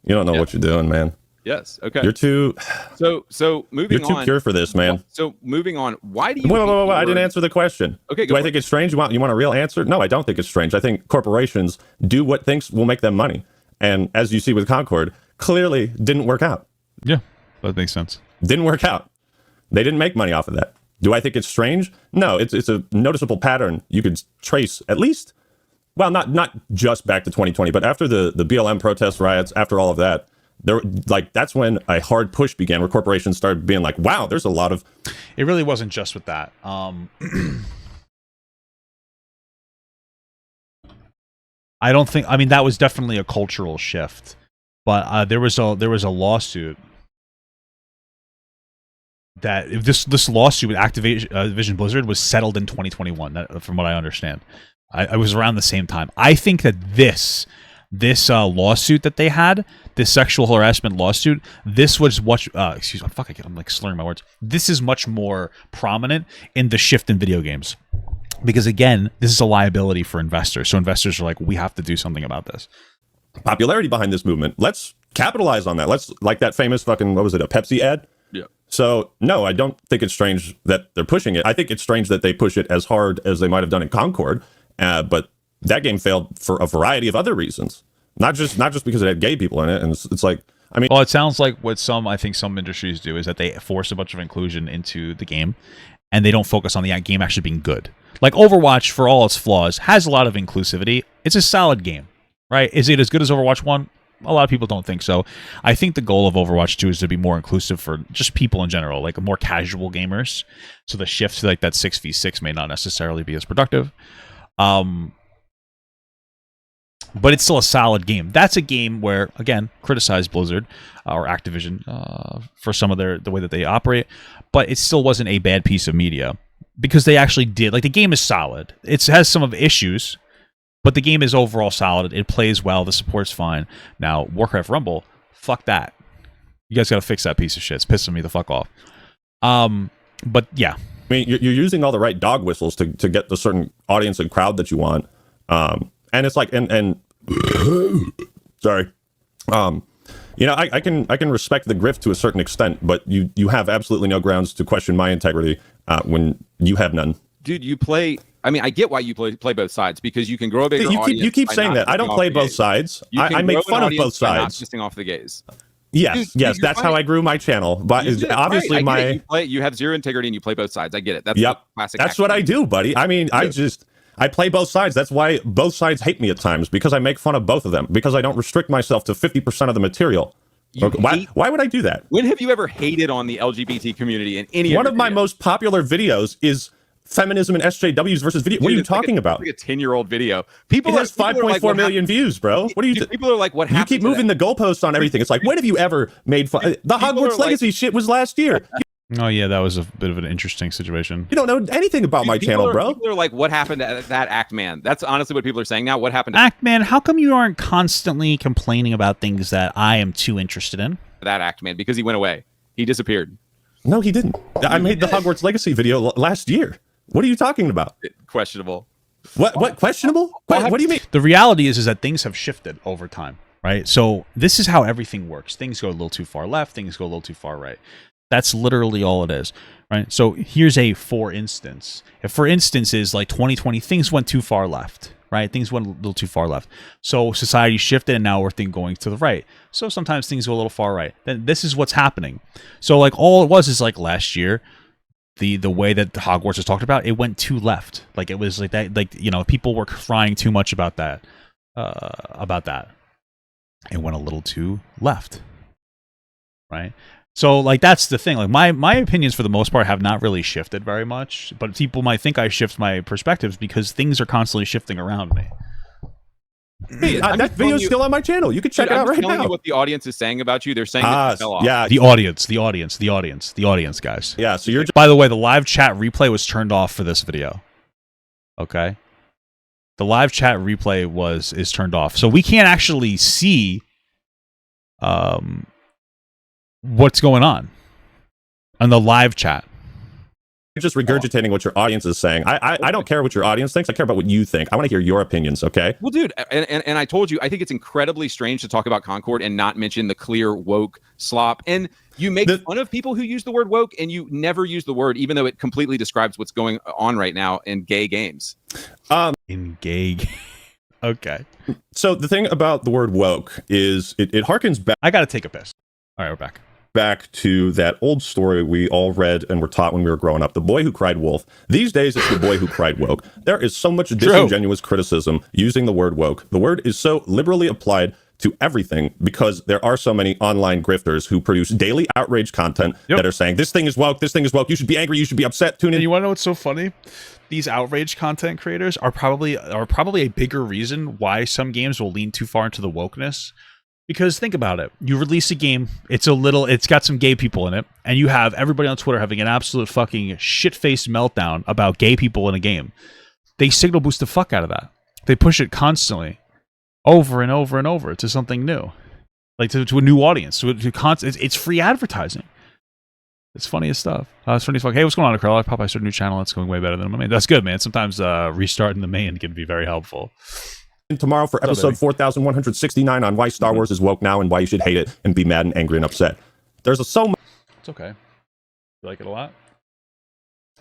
don't know what you're doing, man. Yes. Okay. You're too. So moving on. You're too pure for this, man. So moving on. Why do you? Wait. I didn't answer the question. Okay. Do I think it's strange? You want a real answer? No, I don't think it's strange. I think corporations do what thinks will make them money, and as you see with Concord, clearly didn't work out. Yeah, that makes sense. Didn't work out. They didn't make money off of that. Do I think it's strange? No, it's a noticeable pattern you could trace at least. Well, not just back to 2020, but after the BLM protest riots, after all of that. That's when a hard push began where corporations started being like, wow, there's a lot of. It really wasn't just with that. I don't think. I mean, that was definitely a cultural shift, but there was a lawsuit that this lawsuit with Activision Blizzard was settled in 2021. From what I understand, I was around the same time. I think that this lawsuit that they had, this sexual harassment lawsuit, this was what excuse me, I'm like slurring my words. This is much more prominent in the shift in video games. Because again, this is a liability for investors. So investors are like, we have to do something about this. Popularity behind this movement. Let's capitalize on that. Let's, like that famous fucking, what was it, a Pepsi ad? Yeah. So, no, I don't think it's strange that they're pushing it. I think it's strange that they push it as hard as they might have done in Concord. But that game failed for a variety of other reasons. Not just because it had gay people in it. And it's like, I mean... Well, it sounds like what I think some industries do is that they force a bunch of inclusion into the game, and they don't focus on the game actually being good. Like Overwatch, for all its flaws, has a lot of inclusivity. It's a solid game, right? Is it as good as Overwatch 1? A lot of people don't think so. I think the goal of Overwatch 2 is to be more inclusive for just people in general, like more casual gamers. So the shift to like that 6v6 may not necessarily be as productive. But it's still a solid game. That's a game where, again, criticize Blizzard or Activision for some of the way that they operate, but it still wasn't a bad piece of media because they actually did. Like, the game is solid. It has some of issues, but the game is overall solid. It plays well. The support's fine. Now, Warcraft Rumble, fuck that. You guys got to fix that piece of shit. It's pissing me the fuck off. But yeah. I mean, you're using all the right dog whistles to get the certain audience and crowd that you want. And it's like, and sorry, you know, I can respect the grift to a certain extent, but you have absolutely no grounds to question my integrity when you have none. Dude, you play. I mean, I get why you play both sides, because you can grow a bigger audience. You keep saying that. I don't play both sides. I make fun of both sides. Not pissing off the gays. Yes, Dude, yes, that's how I grew my channel. But obviously, you have zero integrity and you play both sides. I get it. That's classic. That's what I do, buddy. I mean, I play both sides. That's why both sides hate me at times, because I make fun of both of them, because I don't restrict myself to 50% of the material. Okay. Why would I do that? When have you ever hated on the LGBT community in any one of my most popular videos is feminism and SJWs versus video. What are you talking about? It's like a 10-year-old video. It has 5.4 million views, bro. What are you? People are like, what happened? You keep moving the goalposts on everything. It's like, when have you ever made fun? The Hogwarts Legacy shit was last year. Oh yeah, that was a bit of an interesting situation. You don't know anything about my channel, bro. People are like, what happened to that Actman? That's honestly what people are saying now. What happened to Actman? How come you aren't constantly complaining about things that I am too interested in? That Actman, because he went away. He disappeared. No, he didn't. I made the Hogwarts Legacy video last year. What are you talking about? Questionable. What questionable? What do you mean? The reality is that things have shifted over time, right? So this is how everything works. Things go a little too far left. Things go a little too far right. That's literally all it is, right? So here's a for instance. If for instance is like 2020, things went too far left, right? Things went a little too far left. So society shifted and now we're going to the right. So sometimes things go a little far right. Then this is what's happening. So like all it was is like last year, the way that Hogwarts was talked about, it went too left. Like it was like that, like, you know, people were crying too much about that. It went a little too left, right? So, like, that's the thing. Like, my opinions, for the most part, have not really shifted very much. But people might think I shift my perspectives because things are constantly shifting around me. Hey, that video's still on my channel. You can check it out right now. I'm telling you what the audience is saying about you. They're saying that you fell off. Yeah, the audience, guys. Yeah, so you're... By the way, the live chat replay was turned off for this video. Okay? The live chat replay is turned off. So we can't actually see... what's going on the live chat. You're just regurgitating what your audience is saying. I don't care what your audience thinks. I care about what you think. I want to hear your opinions, okay? Well, dude, and I told you, I think it's incredibly strange to talk about Concord and not mention the clear woke slop. And you make fun of people who use the word woke, and you never use the word, even though it completely describes what's going on right now in gay games. Okay. So the thing about the word woke is it harkens back. I gotta take a piss. All right, we're back. Back to that old story we all read and were taught when we were growing up. The boy who cried wolf. These days, it's the boy who cried woke. There is so much disingenuous criticism using the word woke. The word is so liberally applied to everything because there are so many online grifters who produce daily outrage content that are saying, this thing is woke, this thing is woke, you should be angry, you should be upset, tune in. And you want to know what's so funny? These outrage content creators are probably a bigger reason why some games will lean too far into the wokeness. Because think about it. You release a game, it's got some gay people in it, and you have everybody on Twitter having an absolute fucking shit-faced meltdown about gay people in a game. They signal boost the fuck out of that. They push it constantly, over and over and over, to something new. Like to a new audience. It's free advertising. It's funny as stuff. It's funny as fuck. Hey, what's going on, Carl? I started a new channel. It's going way better than my main. That's good, man. Sometimes restarting the main can be very helpful. And tomorrow for episode 4169 on why Star Wars is woke now and why you should hate it and be mad and angry and upset. There's so much. It's okay. You like it a lot?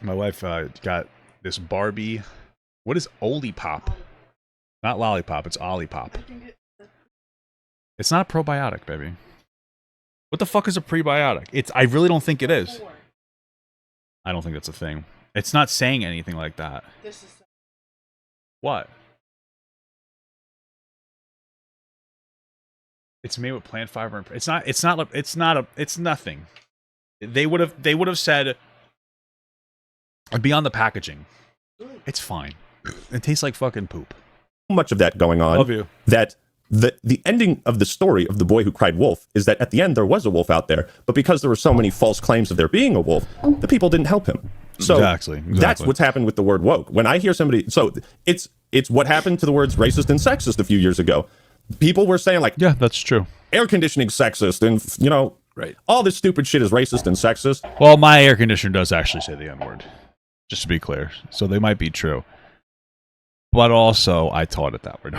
My wife got this Barbie. What is Olipop? Not lollipop. It's Olipop. It's not a probiotic, baby. What the fuck is a prebiotic? I really don't think it is. I don't think that's a thing. It's not saying anything like that. What? It's made with plant fiber and it's nothing. They would have said beyond the packaging. It's fine. It tastes like fucking poop. Much of that going on. Love you. That the ending of the story of The Boy Who Cried Wolf is that at the end there was a wolf out there, but because there were so many false claims of there being a wolf, the people didn't help him. So exactly. That's what's happened with the word woke. When I hear somebody, so it's what happened to the words racist and sexist a few years ago. People were saying like, yeah, that's true. Air conditioning sexist, and right. All this stupid shit is racist and sexist. Well, my air conditioner does actually say the N-word, just to be clear. So they might be true. But also, I taught it that word.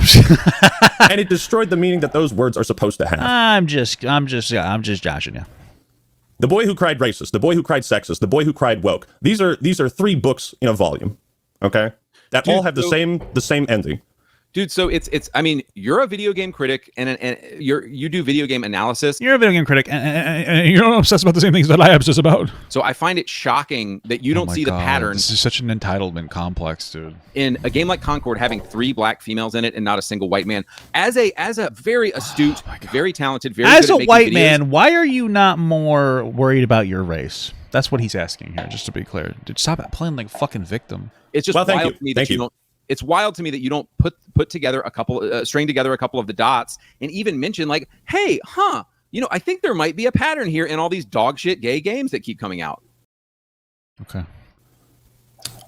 And it destroyed the meaning that those words are supposed to have. I'm just joshing you. The Boy Who Cried Racist, The Boy Who Cried Sexist, The Boy Who Cried Woke. These are 3 books in a volume, okay? That all have the same ending. Dude, so it's I mean, you're a video game critic and you do video game analysis. You're a video game critic and you're not obsessed about the same things that I obsess about. So I find it shocking that you don't see the pattern. This is such an entitlement complex, dude. In a game like Concord having 3 black females in it and not a single white man. As a very astute, very talented, very as good at a white videos, man, why are you not more worried about your race? That's what he's asking here, just to be clear. Dude, stop playing like a fucking victim. It's just wild to me that you don't. It's wild to me that you don't put together a couple, string together a couple of the dots, and even mention like, hey, I think there might be a pattern here in all these dog shit gay games that keep coming out. Okay.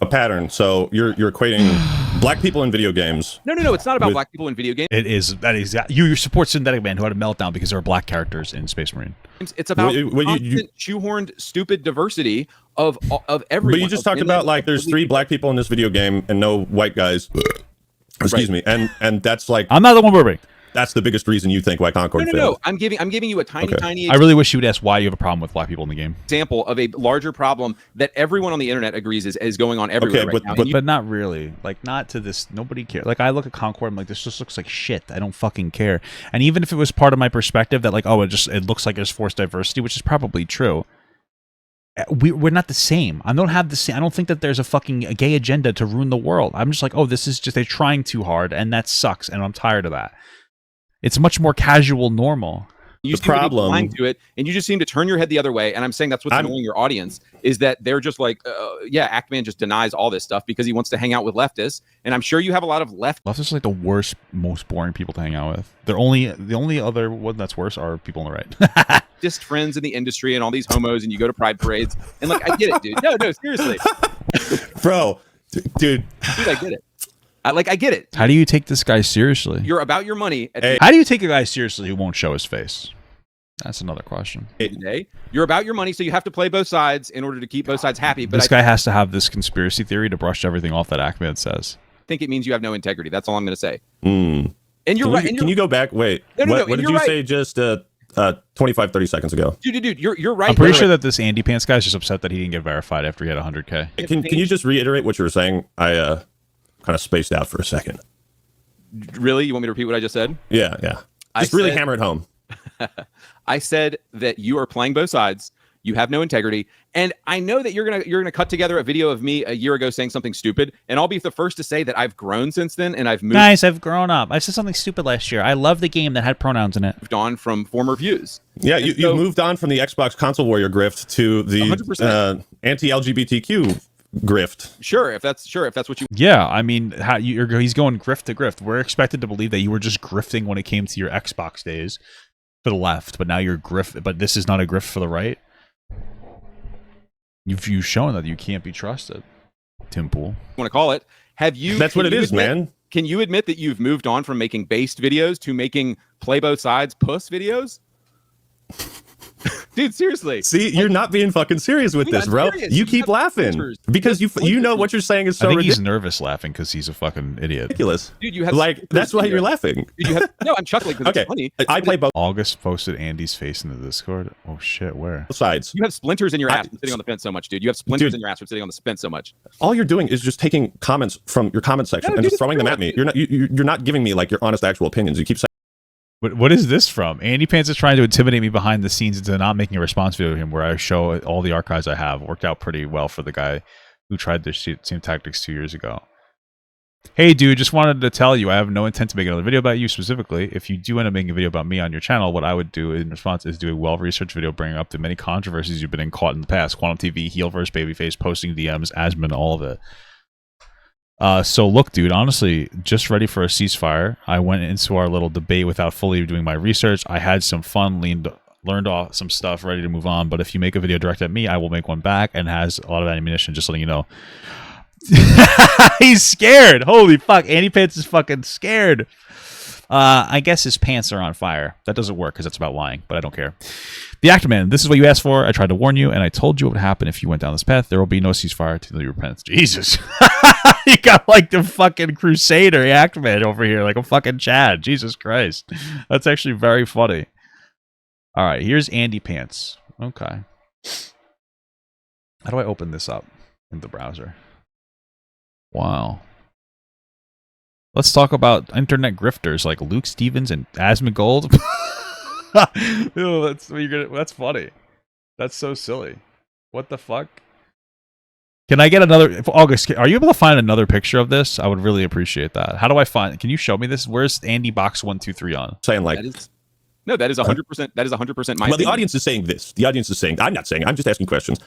A pattern. So you're equating black people in video games. No. It's not about black people in video games. It is. That is. You support Synthetic Man, who had a meltdown because there are black characters in Space Marine. It's about constant shoehorned, stupid diversity of everyone. But you just talked about like there's 3 black people in this video game and no white guys. Excuse me. And that's like I'm not the one burping. That's the biggest reason you think why Concord failed. No. I'm giving you a tiny. I really wish you would ask why you have a problem with black people in the game. Example of a larger problem that everyone on the internet agrees is going on everywhere right now. But not really. Like, not to this. Nobody cares. Like, I look at Concord, I'm like, this just looks like shit. I don't fucking care. And even if it was part of my perspective that, like, oh, it looks like there's forced diversity, which is probably true. We're not the same. I don't have the same. I don't think that there's a gay agenda to ruin the world. I'm just like, oh, this is just they're trying too hard, and that sucks, and I'm tired of that. It's much more casual, normal. You seem to be blind to it, and you just seem to turn your head the other way. And I'm saying that's what's annoying your audience is that they're just like, Actman just denies all this stuff because he wants to hang out with leftists. And I'm sure you have a lot of leftists are like the worst, most boring people to hang out with. The only other one that's worse are people on the right. Just friends in the industry and all these homos, and you go to pride parades. And like, I get it, dude. No, seriously, bro, dude, I get it. I get it. How do you take this guy seriously? You're about your money. How do you take a guy seriously who won't show his face? That's another question. You're about your money, so you have to play both sides in order to keep both sides happy. But this guy has to have this conspiracy theory to brush everything off that Actman says. I think it means you have no integrity. That's all I'm going to say. And you're right. Can you go back? Wait. No, what did you say just 25, 30 seconds ago? Dude, you're right. I'm pretty sure that this Andy Pants guy is just upset that he didn't get verified after he had 100K. Can you just reiterate what you were saying? I kind of spaced out for a second. Really? You want me to repeat what I just said? Yeah. Just really hammer it home. I said that you are playing both sides. You have no integrity, and I know that you're gonna cut together a video of me a year ago saying something stupid, and I'll be the first to say that I've grown since then, and I've moved. Guys, I've grown up. I said something stupid last year. I love the game that had pronouns in it. Moved on from former views. Yeah, you moved on from the Xbox console warrior grift to the anti-LGBTQ grift. Sure, if that's what you. Yeah, I mean, he's going grift to grift. We're expected to believe that you were just grifting when it came to your Xbox days for the left, but now you're grift. But this is not a grift for the right. You've shown that you can't be trusted, Tim Pool. Want to call it? Have you? That's what it is, man. Can you admit that you've moved on from making based videos to making play both sides puss videos? Dude, seriously. See, you're not being fucking serious with this, bro. Serious. You keep laughing because you know what you're saying is so I think ridiculous. he's nervous laughing because he's a fucking idiot. Dude, you have Like that's why you're laughing. Dude, no, I'm chuckling because Okay, it's funny. I play both August posted Andy's face in the Discord. Oh shit, where? sides. You have splinters in your ass from sitting on the fence so much, dude. You have splinters in your ass from sitting on the fence so much. All you're doing is just taking comments from your comment section and just throwing them at me. You're not giving me like your honest actual opinions. You keep saying. What is this from? Andy Pants is trying to intimidate me behind the scenes into not making a response video of him where I show all the archives I have. Worked out pretty well for the guy who tried this same tactics 2 years ago. Hey, dude, just wanted to tell you I have no intent to make another video about you specifically. If you do end up making a video about me on your channel, what I would do in response is do a well-researched video bringing up the many controversies you've been in caught in the past. Quantum TV, heel versus babyface, posting DMs, Asman, all of it. So look, dude, honestly, just ready for a ceasefire. I went into our little debate without fully doing my research. I had some fun, learned off some stuff, ready to move on. But if you make a video directed at me, I will make one back and has a lot of ammunition, just letting you know. He's scared. Holy fuck. Andy Pants is fucking scared. I guess his pants are on fire. That doesn't work because that's about lying, but I don't care. The Actman, this is what you asked for. I tried to warn you, and I told you what would happen if you went down this path. There will be no ceasefire until you repent. Jesus. You got like the fucking Crusader Actman over here, like a fucking Chad. Jesus Christ. That's actually very funny. All right, here's Andy Pants. Okay. How do I open this up in the browser? Wow. Let's talk about internet grifters like Luke Stevens and Asmongold. Ew, that's funny. That's so silly. What the fuck? Can I get another... August, are you able to find another picture of this? I would really appreciate that. How do I find... Can you show me this? Where's Andy Box 123 on? Saying like... That is 100%. That is 100% my Well, the opinion. audience is saying this. The audience is saying... I'm not saying. I'm just asking questions.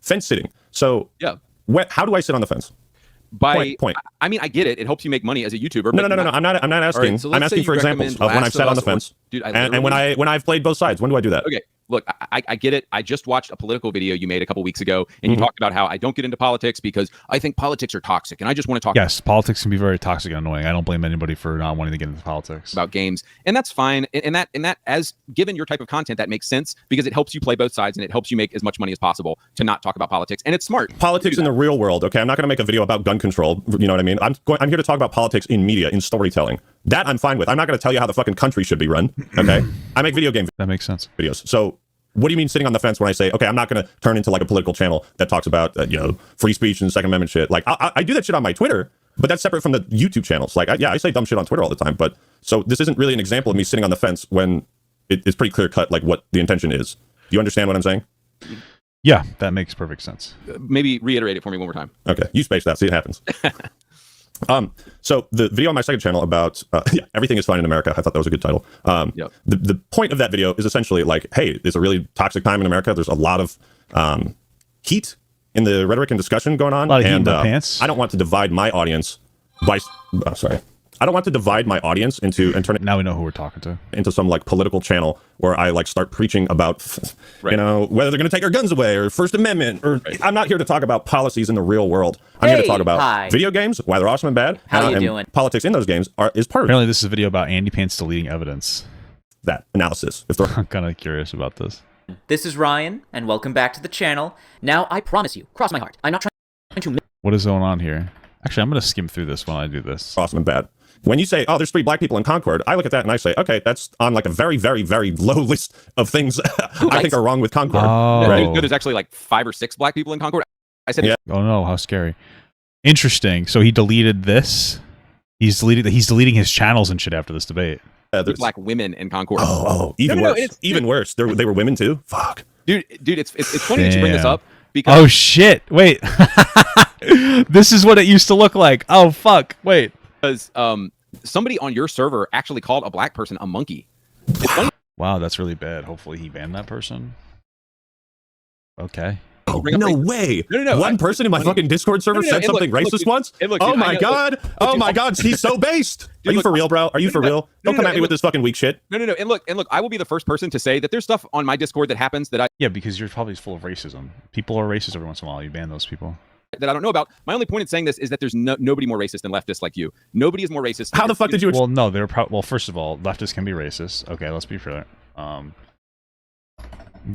Fence sitting. So yeah. How do I sit on the fence? Point. I mean, I get it. It helps you make money as a YouTuber. No. I'm not asking. Right, so I'm asking for examples of when I've sat on the fence. Dude, and when I've played both sides. When do I do that? Okay. Look, I get it. I just watched a political video you made a couple weeks ago, and you talked about how I don't get into politics because I think politics are toxic, and I just want to talk. Yes, politics can be very toxic and annoying. I don't blame anybody for not wanting to get into politics. About games, and that's fine. And that, as given your type of content, that makes sense because it helps you play both sides and it helps you make as much money as possible to not talk about politics, and it's smart. Politics in the real world. Okay, I'm not going to make a video about gun control. You know what I mean? I'm here to talk about politics in media, in storytelling. That I'm fine with. I'm not going to tell you how the fucking country should be run. Okay, I make video game. That makes sense. Videos. So. What do you mean sitting on the fence when I say, okay, I'm not going to turn into like a political channel that talks about, free speech and Second Amendment shit. Like, I do that shit on my Twitter, but that's separate from the YouTube channels. Like, I say dumb shit on Twitter all the time. But so this isn't really an example of me sitting on the fence when it's pretty clear cut, like what the intention is. Do you understand what I'm saying? Yeah, that makes perfect sense. Maybe reiterate it for me one more time. Okay, you space that. See, it happens. So the video on my second channel about everything is fine in America. I thought that was a good title. The point of that video is essentially like, hey, it's a really toxic time in America. There's a lot of heat in the rhetoric and discussion going on, a lot of heat and in the pants. I don't want to divide my audience by. I don't want to divide my audience into and turn it now we know who we're talking to into some like political channel where I like start preaching about whether they're going to take our guns away or First Amendment or I'm not here to talk about policies in the real world. I'm here to talk about video games, why they're awesome and bad. How you and doing? Politics in those games is part of Apparently this is a video about Andy Pants deleting evidence. that analysis. If they're I'm kind of curious about this. This is Ryan, and welcome back to the channel. Now, I promise you, cross my heart, I'm not trying to... What is going on here? Actually, I'm going to skim through this when I do this. awesome and bad. When you say, oh, there's 3 black people in Concord, I look at that and I say, okay, that's on like a very, very, very low list of things I think are wrong with Concord. Oh. Right. There's actually like 5 or 6 black people in Concord. I said, Oh no, how scary. Interesting. So he deleted this. He's deleting his channels and shit after this debate. There's black women in Concord. Even No, worse. Even worse. They were women too? Fuck. Dude, it's funny that you bring this up because Oh shit. Wait. This is what it used to look like. Oh fuck. Wait. Because somebody on your server actually called a black person a monkey. It's funny. Wow, that's really bad. Hopefully he banned that person. Okay. Oh, no way. No. One person in my fucking Discord server said something racist once? Oh my god. Oh my god. He's so based. Are you for real, bro? Are you for real? Don't come at me with this fucking weak shit. No. And look, I will be the first person to say that there's stuff on my Discord that happens that I Yeah, because you're probably full of racism. People are racist every once in a while. You ban those people. don't know about. My only point in saying this is that there's nobody more racist than leftists like you. Nobody is more racist. How the fuck did you? Well, no, they're well. First of all, leftists can be racist. Okay, let's be fair.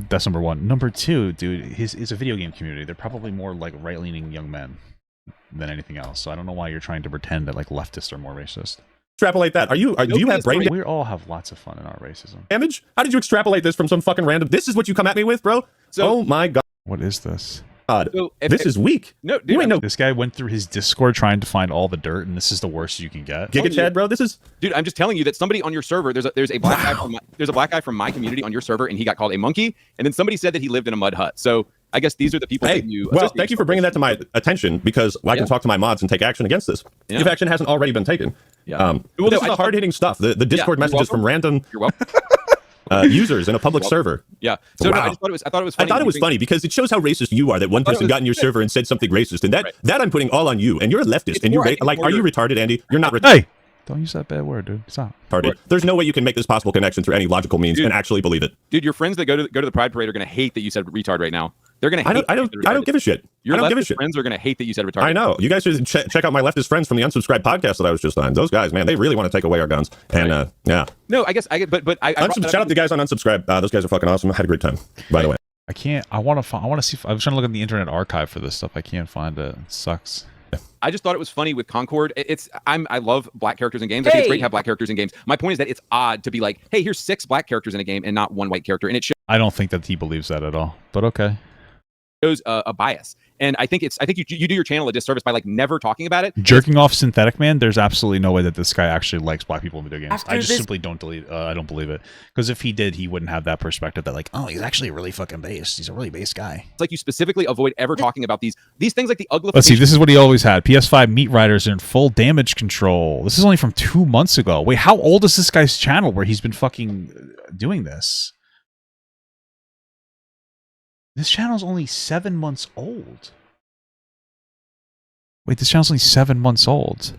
That's number one. Number two, dude, it's a video game community. They're probably more like right-leaning young men than anything else. So I don't know why you're trying to pretend that like leftists are more racist. Extrapolate that. Do you have brain We all have lots of fun in our racism. damage? How did you extrapolate this from some fucking random? This is what you come at me with, bro? Oh my god. What is this? So This is weak. No, dude, You ain't no This guy went through his Discord trying to find all the dirt, and this is the worst you can get. Giga Chad, bro. This is dude. I'm just telling you that somebody on your server, there's a black guy from my community on your server, and he got called a monkey. And then somebody said that he lived in a mud hut. So I guess these are the people Hey, that you. well, thank you for bringing that to my attention because I can talk to my mods and take action against this. Yeah. If action hasn't already been taken. Yeah. Well, this is the hard-hitting stuff. The Discord messages from random You're welcome. users in a public server. Yeah. So no, Wow. I thought it was funny. I thought it was funny because it shows how racist you are that one person got in your server and said something racist, and that I'm putting all on you. And you're a leftist, It's and you're more, I think like, more are you you're- retarded, Andy? You're not retarded. Hey, don't use that bad word, dude. Stop. There's no way you can make this possible connection through any logical means and actually believe it. Dude, your friends that go to the Pride Parade are gonna hate that you said retard right now. They're gonna. I don't give a shit. Your I don't give a leftist shit. friends are gonna hate that you said retard. I know. You guys should check out my leftist friends from the unsubscribed podcast that I was just on. Those guys, man, they really want to take away our guns. And yeah. No, I guess I get, but I Shout out to the guys on unsubscribe. Those guys are fucking awesome. I had a great time, by the way. I can't. I want to see. I was trying to look at the Internet Archive for this stuff. I can't find it. It sucks. I just thought it was funny with Concord. I love black characters in games. I think it's great to have black characters in games. My point is that it's odd to be like, hey, here's 6 black characters in a game and not 1 white character, and it I don't think that he believes that at all. But okay. shows a bias. And I think you do your channel a disservice by like never talking about it. Jerking off Synthetic Man. There's absolutely no way that this guy actually likes black people in video games. After I just this- simply don't I don't believe it. Because if he did, he wouldn't have that perspective that like, oh, he's actually really fucking based. He's a really based guy. It's like you specifically avoid ever talking about these things like the uglification. Let's see. This is what he always had. PS5 Meat Riders are in full damage control. This is only from 2 months ago. Wait, how old is this guy's channel where he's been fucking doing this? This channel's only 7 months old. Wait, this channel's only 7 months old.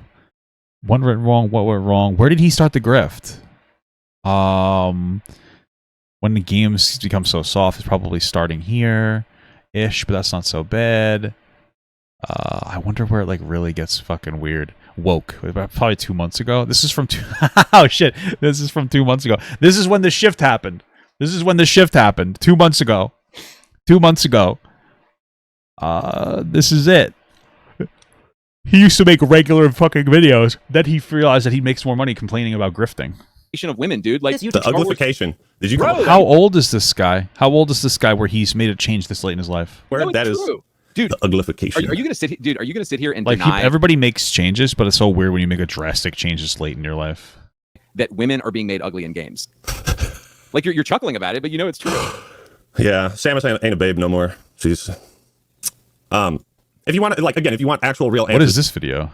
What went wrong? What went wrong? Where did he start the grift? When the games become so soft, it's probably starting here-ish, but that's not so bad. I wonder where it like really gets fucking weird. Woke, probably 2 months ago. This is from oh shit, this is from 2 months ago. This is when the shift happened. 2 months ago. 2 months ago. This is it. He used to make regular fucking videos. Then he realized that he makes more money complaining about grifting. Of women, dude. Like This The uglification. Did you come How old is this guy? How old is this guy where he's made a change this late in his life? where no, that it's is true. Dude, the uglification? are you gonna sit, dude? Are you gonna sit here and Like deny everybody makes changes, but it's so weird when you make a drastic change this late in your life. that women are being made ugly in games? Like you're chuckling about it, but you know it's true. Yeah, Samus ain't a babe no more. She's if you want like again, if you want actual real answers. What is this video?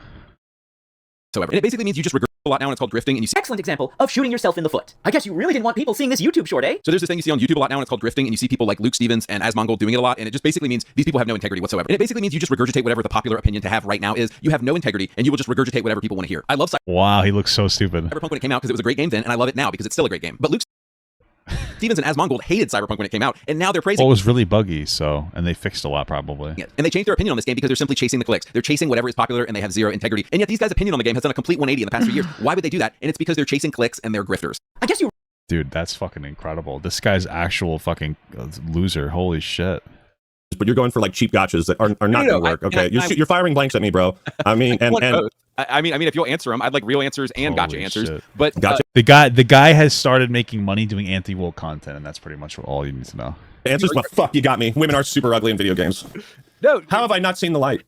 And it basically means you just regret a lot now, and it's called grifting. And you see, Excellent example of shooting yourself in the foot. I guess you really didn't want people seeing this YouTube short, eh? so there's this thing you see on YouTube a lot now, and it's called grifting. And you see people like Luke Stevens and Asmongold doing it a lot, and it just basically means these people have no integrity whatsoever. And it basically means you just regurgitate whatever the popular opinion to have right now is. You have no integrity, and you will just regurgitate whatever people want to hear. I love Wow, he looks so stupid. Cyberpunk when it came out because it was a great game then, and I love it now because it's still a great game. But Luke Stevens and Asmongold hated Cyberpunk when it came out, and now they're praising Well, it was really buggy, so and they fixed a lot probably. it. And they changed their opinion on this game because they're simply chasing the clicks. They're chasing whatever is popular, and they have zero integrity. And yet these guys' opinion on the game has done a complete 180 in the past few years. Why would they do that? And it's because they're chasing clicks and they're grifters. I guess you Dude, that's fucking incredible. This guy's actual fucking loser. Holy shit. but you're going for like cheap gotchas that are not No, going to work. I- Okay, and I- you're firing blanks at me, bro. I mean, and I mean, if you'll answer them, I'd like real answers and gotcha Holy answers. shit. But gotcha. The guy has started making money doing anti-woke content, and that's pretty much all you need to know. Answers. Well, fuck, you got me. Women are super ugly in video games. no, How have I not seen the light?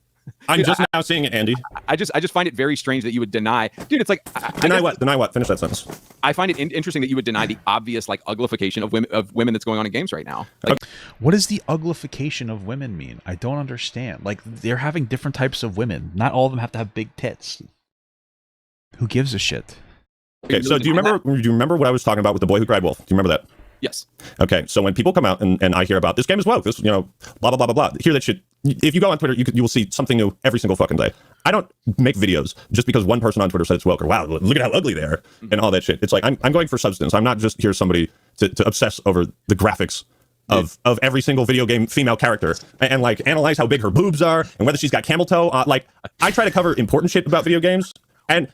I'm just now seeing it, Andy. I just find it very strange that you would deny, dude. It's like Deny what? Deny what? Finish that sentence. I find it interesting that you would deny the obvious like uglification of women that's going on in games right now. Like, What does the uglification of women mean? I don't understand. Like, they're having different types of women. Not all of them have to have big tits. Who gives a shit? Okay, so do you remember what I was talking about with the boy who cried wolf? Do you remember that? yes, Okay, so when people come out and I hear about this game is woke, this, blah, blah, blah, blah, blah, hear that shit. If you go on Twitter, you will see something new every single fucking day. I don't make videos just because one person on Twitter said it's woke or wow, look at how ugly they are and all that shit. It's like, I'm going for substance. I'm not just here somebody to obsess over the graphics of every single video game female character and like analyze how big her boobs are and whether she's got camel toe. Like, I try to cover important shit about video games, and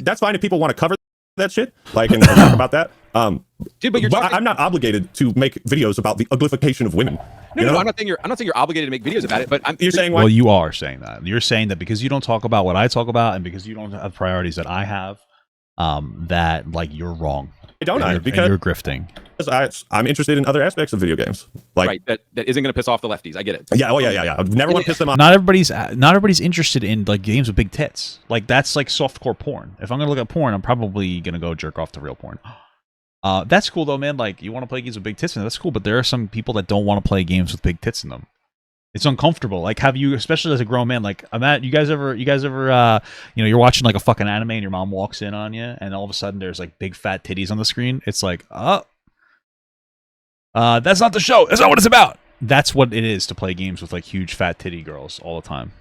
that's fine if people want to cover that shit, like, and talk about that. Dude, but I'm not obligated to make videos about the uglification of women. No, I'm not saying you're obligated to make videos about it, but you're saying why? Well, you are saying that. You're saying that because you don't talk about what I talk about, and because you don't have priorities that I have, that like you're wrong. Because you're grifting. I'm interested in other aspects of video games, like right, that isn't going to piss off the lefties. I get it. Yeah, I never want to piss them off. Not everybody's interested in like games with big tits. Like that's like softcore porn. If I'm gonna look at porn, I'm probably gonna go jerk off to real porn. That's cool though, man. Like you want to play games with big tits in them, that's cool. But there are some people that don't want to play games with big tits in them. It's uncomfortable. Like, have you, especially as a grown man, like, you guys ever, you're watching like a fucking anime and your mom walks in on you, and all of a sudden there's like big fat titties on the screen. It's like, that's not the show. That's not what it's about. That's what it is to play games with like huge fat titty girls all the time.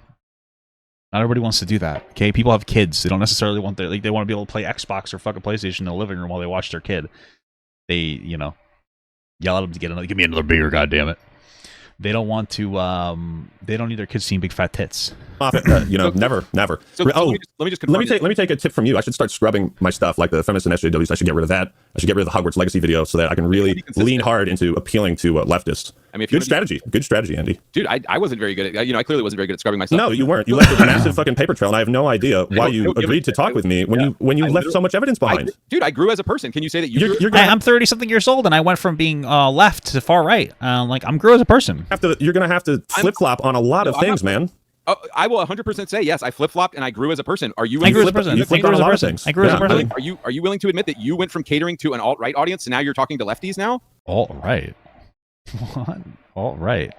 Not everybody wants to do that. Okay, people have kids. They don't necessarily want they want to be able to play Xbox or fucking PlayStation in the living room while they watch their kid. They, yell at them to give me another beer, goddammit. They don't want to. They don't need their kids seeing big fat tits. Never. So let me take a tip from you. I should start scrubbing my stuff, like the feminist and SJWs. I should get rid of that. I should get rid of the Hogwarts Legacy video so that I can really lean hard into appealing to leftists. I mean, good strategy, Andy. Dude, I wasn't very good at. I clearly wasn't very good at scrubbing myself. No, you weren't. You left a massive fucking paper trail, and I have no idea why you agreed to talk with me when you left so much evidence behind. Dude, I grew as a person. Can you say that I'm 30-something years old, and I went from being left to far right. I'm grew as a person. You're gonna have to flip flop on a lot of things, man. I will 100% say yes. I flip flopped and I grew as a person. Are you? I grew as a person. You flipped on a lot of things. I grew as a person. Are you willing to admit that you went from catering to an alt-right audience to now you're talking to lefties now? Alt-right. What? Alt-right.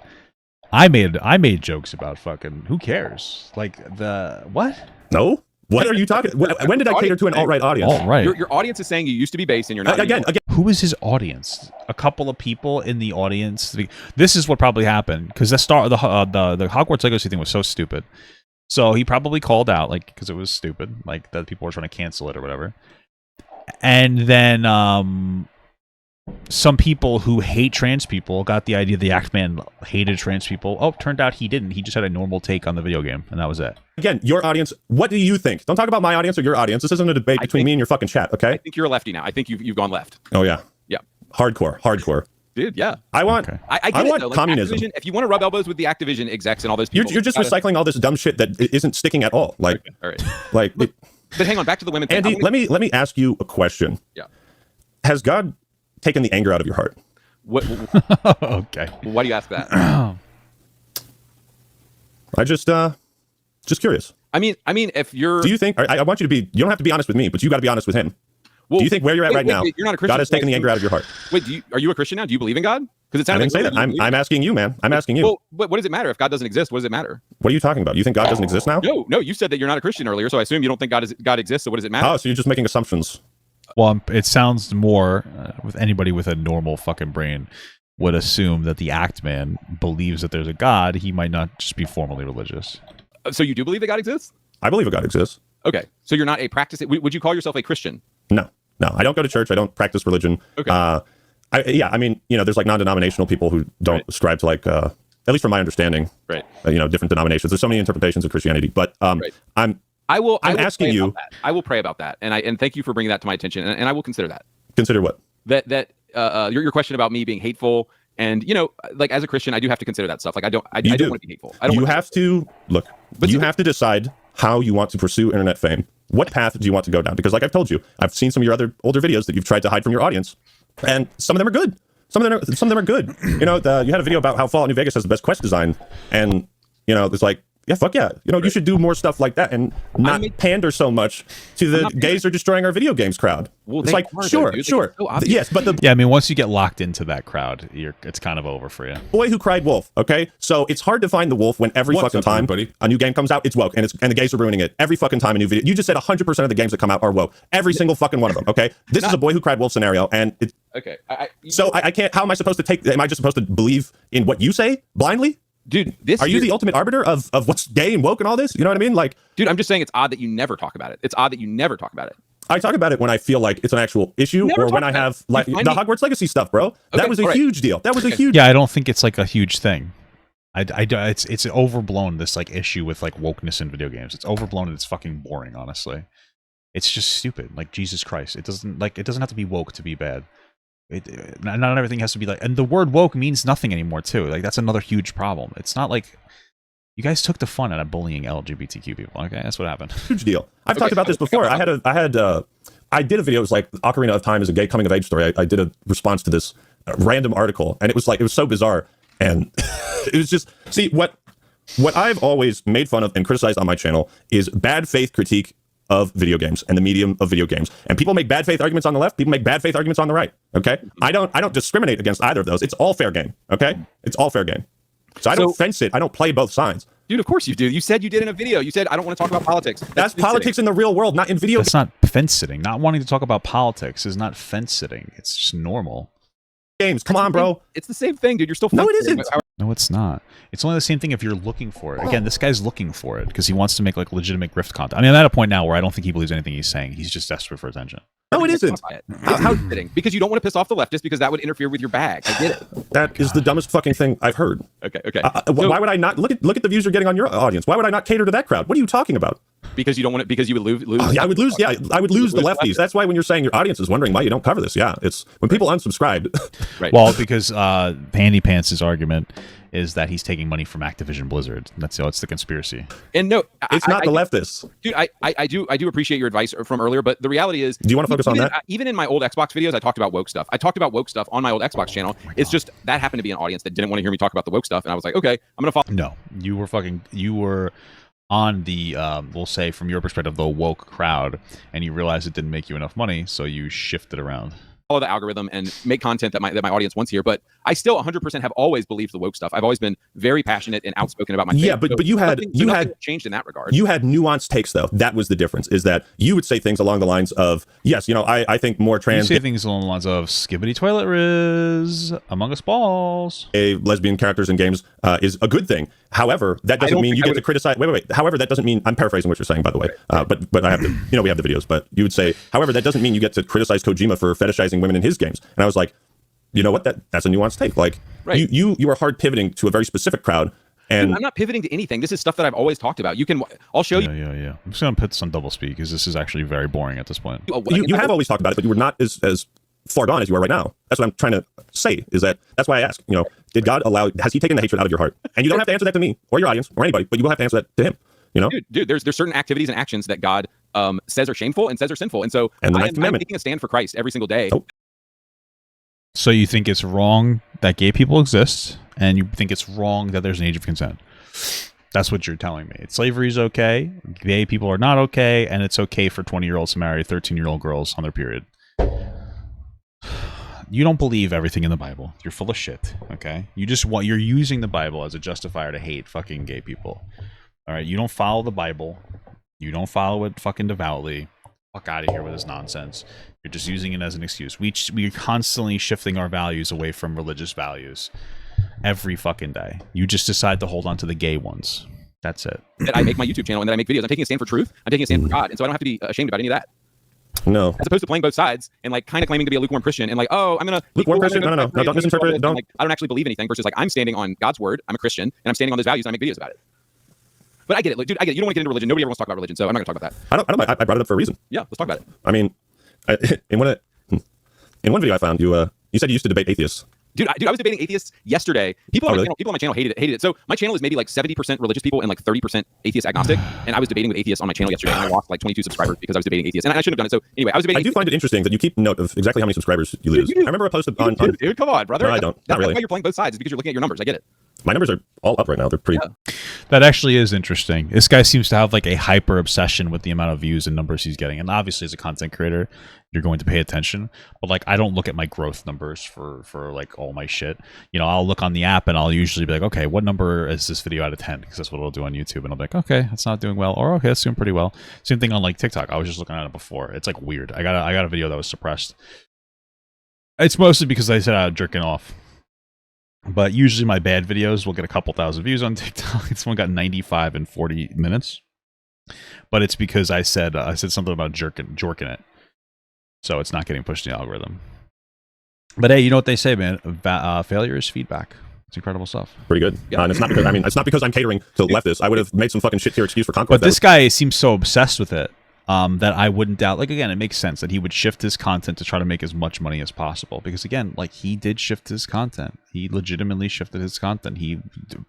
I made jokes about fucking who cares? Like the what? No. What are you talking? When did I cater to an alt-right audience? Alt-right. Your audience is saying you used to be base and you're not. Again. Who is his audience? A couple of people in the audience. This is what probably happened because the Hogwarts Legacy thing was so stupid. So he probably called out because it was stupid, like that people were trying to cancel it or whatever. And then some people who hate trans people got the idea the Actman hated trans people. Oh, turned out he didn't. He just had a normal take on the video game, and that was it. Again, your audience, what do you think? Don't talk about my audience or your audience. This isn't a debate between me and your fucking chat, okay? I think you're a lefty now. I think you've gone left. Oh, yeah. Yeah. Hardcore. Dude, yeah. I want communism. Activision, if you want to rub elbows with the Activision execs and all those people. You're just recycling all this dumb shit that isn't sticking at all. Like, okay. All right. Like, but hang on, back to the women thing. Andy, let me ask you a question. Yeah. Has God taken the anger out of your heart? What okay. Why do you ask that? I just curious. I mean, if you're, do you think? I want you to be. You don't have to be honest with me, but you got to be honest with him. Well, do you think where you're at right now, you're not a Christian, God has taken the anger out of your heart? Wait, are you a Christian now? Do you believe in God? Because it sounds. I didn't say that. I'm asking you, man. I'm asking you. Well, what does it matter if God doesn't exist? What does it matter? What are you talking about? You think God doesn't exist now? No. You said that you're not a Christian earlier, so I assume you don't think God exists. So what does it matter? Oh, so you're just making assumptions. Well, it sounds more with anybody with a normal fucking brain would assume that the Actman believes that there's a God. He might not just be formally religious. So you do believe that God exists? I believe a God exists. Okay. So you're not a practicing. Would you call yourself a Christian? No. I don't go to church. I don't practice religion. Okay. I mean, there's like non-denominational people who don't ascribe to like, at least from my understanding, right? Different denominations. There's so many interpretations of Christianity, but right. I will asking you. I will pray about that, and thank you for bringing that to my attention, and I will consider that. Consider what? That your question about me being hateful, and like as a Christian, I do have to consider that stuff. Like I don't want to be hateful. You have to decide how you want to pursue internet fame. What path do you want to go down? Because like I've told you, I've seen some of your other older videos that you've tried to hide from your audience, and some of them are good. Some of them are good. You had a video about how Fallout New Vegas has the best quest design, and it's like, yeah, fuck yeah. You should do more stuff like that and not pander so much to the gays are destroying our video games crowd. Well, it's like, sure. So yes, but I mean, once you get locked into that crowd, it's kind of over for you. Boy who cried wolf, okay? So it's hard to find the wolf when every fucking time a new game comes out, it's woke, and the gays are ruining it. Every fucking time a new video. You just said 100% of the games that come out are woke. Every single fucking one of them, okay? This is a boy who cried wolf scenario, and it's... Okay. I can't... How am I supposed to take... Am I just supposed to believe in what you say blindly? Dude, are you the ultimate arbiter of what's gay and woke and all this? You know what I mean? Like, dude, I'm just saying it's odd that you never talk about it. It's odd that you never talk about it. I talk about it when I feel like it's an actual issue, or when I have like the Hogwarts Legacy stuff, bro. Okay, that was a huge deal. That was a huge. Yeah, I don't think it's like a huge thing. It's overblown, this like issue with like wokeness in video games. It's overblown and it's fucking boring, honestly. It's just stupid. Like, Jesus Christ. It doesn't have to be woke to be bad. Not everything has to be like, and the word woke means nothing anymore too. Like, that's another huge problem. It's not like you guys took the fun out of bullying LGBTQ people. Okay, that's what happened. Huge deal. I've talked about this before. I did a video. It was like Ocarina of Time is a gay coming of age story. I did a response to this random article, and it was so bizarre, and it was just, see, what I've always made fun of and criticized on my channel is bad faith critique of video games and the medium of video games. And people make bad faith arguments on the left, people make bad faith arguments on the right. Okay? I don't discriminate against either of those. It's all fair game. Okay? It's all fair game. So I don't fence it. I don't play both sides. Dude, of course you do. You said you did in a video. You said, I don't want to talk about politics. That's politics in the real world, not in video games. That's not fence sitting. Not wanting to talk about politics is not fence sitting. It's just normal. Games. Come on, bro. It's the same thing, dude. You're still No, it isn't. No, it's not. It's only the same thing if you're looking for it. Again, this guy's looking for it because he wants to make like legitimate grift content. I mean, I'm at a point now where I don't think he believes anything he's saying. He's just desperate for attention. No, it isn't. How fitting? Because you don't want to piss off the leftists because that would interfere with your bag. I get it. That is the dumbest fucking thing I've heard. Okay. Why would I not look at the views you're getting on your audience? Why would I not cater to that crowd? What are you talking about? Because you don't want it. Because you would lose. Yeah, I would lose. Yeah, I would lose the lefties. That's why when you're saying your audience is wondering why you don't cover this. Yeah, it's when people unsubscribe. Right. Well, because Handy Pants' argument is that he's taking money from Activision Blizzard. That's it's the conspiracy. And no, it's not the leftists. Dude, I do appreciate your advice from earlier, but the reality is, do you want to focus on that? Even in my old Xbox videos, I talked about woke stuff. I talked about woke stuff on my old Xbox channel. It's just that happened to be an audience that didn't want to hear me talk about the woke stuff, and I was like, okay, I'm gonna follow. No, you were on the we'll say from your perspective the woke crowd, and you realized it didn't make you enough money, so you shifted around. Follow the algorithm and make content that my audience wants here, but I still 100% have always believed the woke stuff. I've always been very passionate and outspoken about my faith. Yeah, but you had changed in that regard. You had nuanced takes though. That was the difference. Is that you would say things along the lines of, yes, I think more trans. You say things along the lines of skibbity toilet riz, Among Us balls. Lesbian characters in games is a good thing. However, that doesn't mean you get to criticize. Wait. However, that doesn't mean, I'm paraphrasing what you're saying, by the way. But I have to, we have the videos. But you would say, however, that doesn't mean you get to criticize Kojima for fetishizing women in his games. And I was like, you know what? That's a nuanced take. Like, right. you are hard pivoting to a very specific crowd. And dude, I'm not pivoting to anything. This is stuff that I've always talked about. I'll show you. Yeah. I'm just gonna put this on double speed because this is actually very boring at this point. You have always talked about it, but you were not as far gone as you are right now. That's what I'm trying to say. That's why I ask. Did God allow? Has He taken the hatred out of your heart? And you don't have to answer that to me or your audience or anybody, but you will have to answer that to Him. Dude, there's certain activities and actions that God says are shameful and says are sinful, and so I'm taking a stand for Christ every single day. Oh. So you think it's wrong that gay people exist, and you think it's wrong that there's an age of consent. That's what you're telling me. Slavery is okay, gay people are not okay, and it's okay for 20-year-olds to marry 13-year-old girls on their period. You don't believe everything in the Bible. You're full of shit, okay? You're using the Bible as a justifier to hate fucking gay people. All right, you don't follow the Bible. You don't follow it fucking devoutly. Fuck out of here with this nonsense. You're just using it as an excuse. We're constantly shifting our values away from religious values every fucking day. You just decide to hold on to the gay ones. That's it. That I make my YouTube channel and that I make videos. I'm taking a stand for truth. I'm taking a stand for God, and so I don't have to be ashamed about any of that. No. As opposed to playing both sides and like kind of claiming to be a lukewarm Christian and like, oh, I'm gonna lukewarm Christian. No, don't misinterpret it. Don't. Like, I don't actually believe anything. Versus like I'm standing on God's word. I'm a Christian and I'm standing on those values and I make videos about it. But I get it, dude. I get it. You don't want to get into religion. Nobody ever wants to talk about religion, so I'm not gonna talk about that. I brought it up for a reason. Yeah, let's talk about it. I mean, in one video I found you said you used to debate atheists. Dude, I was debating atheists yesterday. People on my channel hated it. So my channel is maybe like 70% religious people and like 30% atheist agnostic. And I was debating with atheists on my channel yesterday, and I lost like 22 subscribers because I was debating atheists. And I shouldn't have done it. So anyway, I was debating. I do find it interesting that you keep note of exactly how many subscribers you lose. I remember I posted on. Dude, come on, brother. No, I don't. That's really. why you're playing both sides. Is because you're looking at your numbers. I get it. My numbers are all up right now. They're pretty. Yeah. That actually is interesting. This guy seems to have like a hyper obsession with the amount of views and numbers he's getting. And obviously, as a content creator, you're going to pay attention. But like, I don't look at my growth numbers for like all my shit. I'll look on the app and I'll usually be like, okay, what number is this video out of 10? Because that's what it'll do on YouTube. And I'll be like, okay, that's not doing well, or okay, that's doing pretty well. Same thing on like TikTok. I was just looking at it before. It's like weird. I got a video that was suppressed. It's mostly because I said I was jerking off. But usually my bad videos will get a couple thousand views on TikTok. This one got 95 in 40 minutes. But it's because I said something about jorking it. So it's not getting pushed in the algorithm. But hey, you know what they say, man? Failure is feedback. It's incredible stuff. Pretty good. Yeah. And it's not because I'm catering to leftists. I would have made some fucking shit tier excuse for conquest. But this guy seems so obsessed with it. that I wouldn't doubt. Like, again, it makes sense that he would shift his content to try to make as much money as possible. Because, again, like, he did shift his content. He legitimately shifted his content. He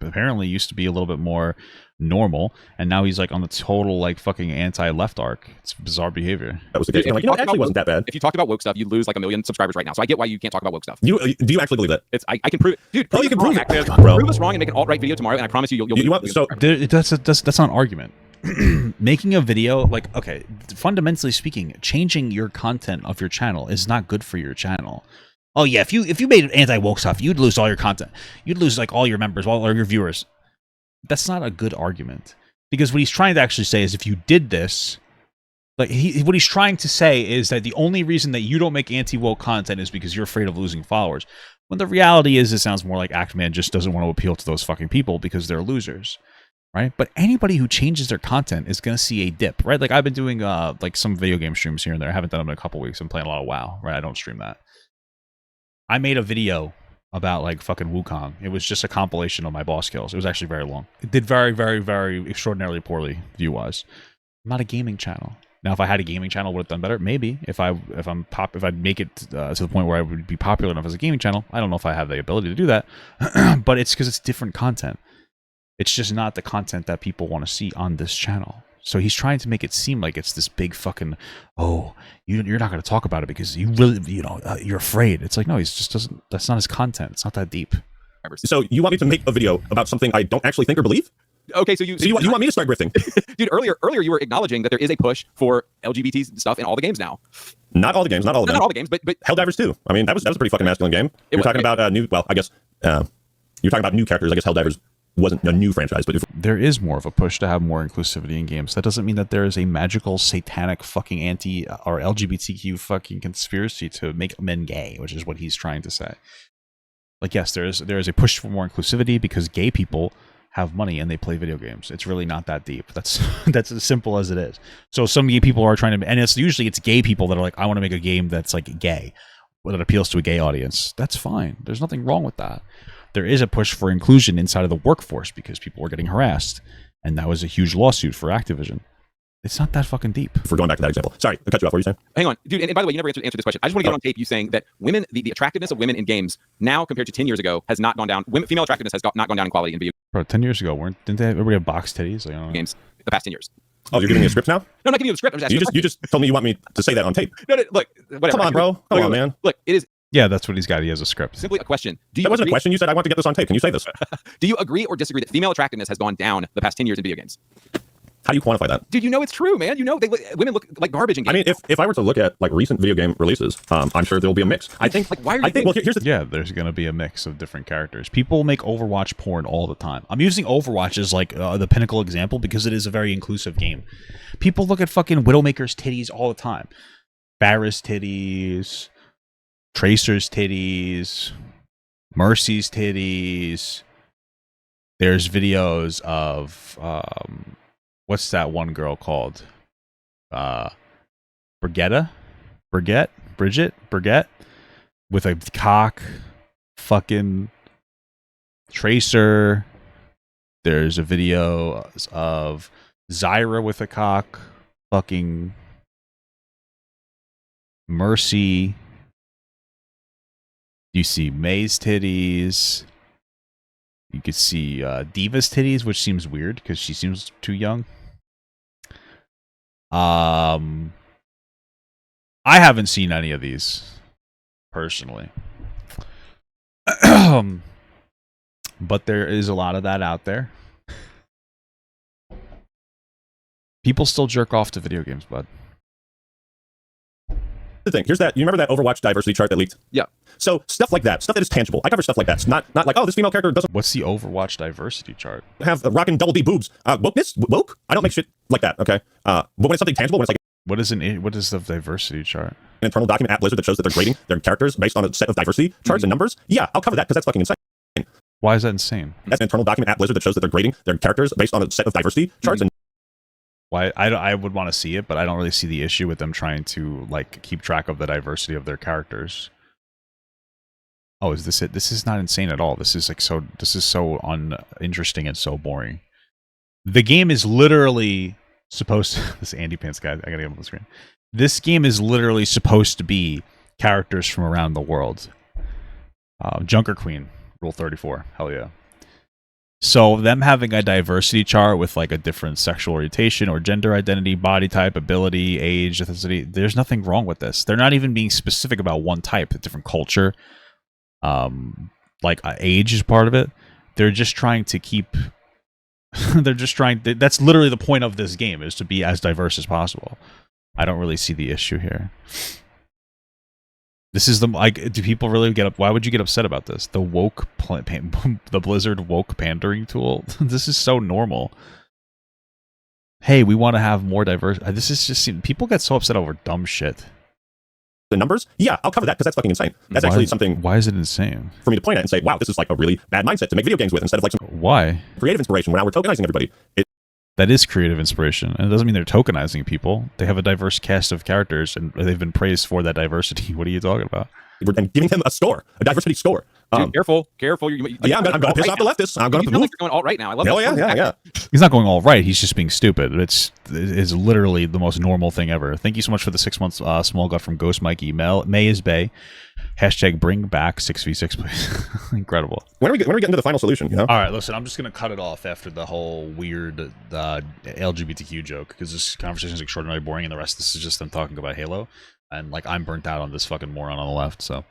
apparently used to be a little bit more normal, and now he's, like, on the total, like, fucking anti-left arc. It's bizarre behavior. That was the case. Like, it actually wasn't that bad. If you talked about woke stuff, you'd lose, like, 1 million subscribers right now. So I get why you can't talk about woke stuff. Do you actually believe that? I can prove it. Dude, you can prove it. Actman. Bro. Prove us wrong and make an alt-right video tomorrow, and I promise you, you'll want, so That's not an argument. Making a video, like, okay, fundamentally speaking, changing your content of your channel is not good for your channel. Oh yeah, if you made anti-woke stuff, you'd lose all your content. You'd lose, like, all your members, all your viewers. That's not a good argument. Because what he's trying to actually say is, if you did this, like, what he's trying to say is that the only reason that you don't make anti-woke content is because you're afraid of losing followers. When the reality is, it sounds more like Actman just doesn't want to appeal to those fucking people because they're losers. Right? But anybody who changes their content is going to see a dip, right? Like, I've been doing like some video game streams here and there. I haven't done them in a couple weeks. I'm playing a lot of WoW, right? I don't stream that. I made a video about, like, fucking Wukong. It was just a compilation of my boss kills. It was actually very long. It did very, very, very extraordinarily poorly view-wise. I'm not a gaming channel. Now, if I had a gaming channel, would have done better? Maybe. If I make it to the point where I would be popular enough as a gaming channel, I don't know if I have the ability to do that. But it's because it's different content. It's just not the content that people want to see on this channel. So he's trying to make it seem like it's this big fucking, oh, you're not going to talk about it because you really, you're afraid. It's like, no, he's just doesn't. That's not his content. It's not that deep. So you want me to make a video about something I don't actually think or believe? Okay, so you want me to start grifting? Dude, earlier you were acknowledging that there is a push for LGBT stuff in all the games now. Not all the games, not all of them. Not all the games, but Helldivers 2. I mean, that was a pretty fucking masculine game. You're talking about new. Well, I guess you're talking about new characters. I guess Helldivers wasn't a new franchise, but there is more of a push to have more inclusivity in games. That doesn't mean that there is a magical, satanic, fucking anti or LGBTQ fucking conspiracy to make men gay, which is what he's trying to say. Like, yes, there is a push for more inclusivity because gay people have money and they play video games. It's really not that deep. That's as simple as it is. So some gay people are trying to, and it's usually gay people that are like, I want to make a game that's like gay, that appeals to a gay audience. That's fine. There's nothing wrong with that. There is a push for inclusion inside of the workforce because people are getting harassed, and that was a huge lawsuit for Activision. It's not that fucking deep. If we're going back to that example. Sorry, I cut you off. What were you saying? Hang on, dude. And by the way, you never answered this question. I just want to get on tape you saying that women, the attractiveness of women in games now compared to 10 years ago has not gone down. Female attractiveness has not gone down in quality in video Bro, 10 years ago, didn't everybody have box titties? Like, I don't know. games the past 10 years. Oh, you're giving me a script now? No, I'm not giving you a script. I'm just asking You just told me you want me to say that on tape. No, look, whatever. Come on, bro. Come on, man. Look, it is Yeah, that's what he's got. He has a script. simply a question. That wasn't a question. You said I want to get this on tape. Can you say this? Do you agree or disagree that female attractiveness has gone down the past 10 years in video games? How do you quantify that? Dude, it's true, man. Women look like garbage in games. I mean, if I were to look at like recent video game releases, I'm sure there will be a mix. I think. Like, why are you? Well, here's the. Yeah, there's going to be a mix of different characters. People make Overwatch porn all the time. I'm using Overwatch as like the pinnacle example because it is a very inclusive game. People look at fucking Widowmaker's titties all the time. Barra's titties, Tracer's titties, Mercy's titties. There's videos of what's that one girl called? Bridget, with a cock. Fucking Tracer. There's a video of Zyra with a cock. Fucking Mercy. You see May's titties. You could see Diva's titties, which seems weird because she seems too young. I haven't seen any of these personally. But there is a lot of that out there. People still jerk off to video games, bud. The thing. Here's that. You remember that Overwatch diversity chart that leaked? Yeah. So stuff like that, stuff that is tangible. I cover stuff like that. It's not like, oh, this female character doesn't What's the Overwatch diversity chart? have rockin' double D boobs. Wokeness? Woke? I don't make shit like that, okay? But when it's something tangible, when it's like What is the diversity chart? an internal document at Blizzard that shows that they're grading their characters based on a set of diversity charts and numbers, yeah, I'll cover that because that's fucking insane. Why is that insane? That's an internal document at Blizzard that shows that they're grading their characters based on a set of diversity charts and Why I would want to see it, but I don't really see the issue with them trying to like keep track of the diversity of their characters. Oh, is this it? This is not insane at all. This is so uninteresting and so boring. The game is literally supposed to, this Andy Pants guy, I gotta get him on the screen. This game is literally supposed to be characters from around the world. Junker Queen, Rule 34, hell yeah. So them having a diversity chart with like a different sexual orientation or gender identity, body type, ability, age, ethnicity, there's nothing wrong with this. They're not even being specific about one type, a different culture. Like age is part of it. They're just trying to keep that's literally the point of this game, is to be as diverse as possible. I don't really see the issue here. This is do people really get up? Why would you get upset about this? The the Blizzard woke pandering tool. This is so normal. Hey, we want to have more diverse. This is just, people get so upset over dumb shit. The numbers? Yeah, I'll cover that because that's fucking insane. That's actually something. Why is it insane for me to point at and say, wow, this is like a really bad mindset to make video games with, instead of like some why creative inspiration. Now we're tokenizing everybody. That is creative inspiration, and it doesn't mean they're tokenizing people. They have a diverse cast of characters, and they've been praised for that diversity. What are you talking about? And giving them a diversity score. Dude, careful. Yeah, I'm going to piss off the leftists. I'm going to like you're going alt right now. I love it. Yeah. He's not going all right. He's just being stupid. It's literally the most normal thing ever. Thank you so much for the 6 months small gut from Ghost Mikey. May is Bay. Hashtag bring back 6v6, please. Incredible. When are we getting to the final solution? You know. All right, listen. I'm just gonna cut it off after the whole weird LGBTQ joke, because this conversation is extraordinarily boring, and the rest of this is just them talking about Halo, and like I'm burnt out on this fucking moron on the left. So.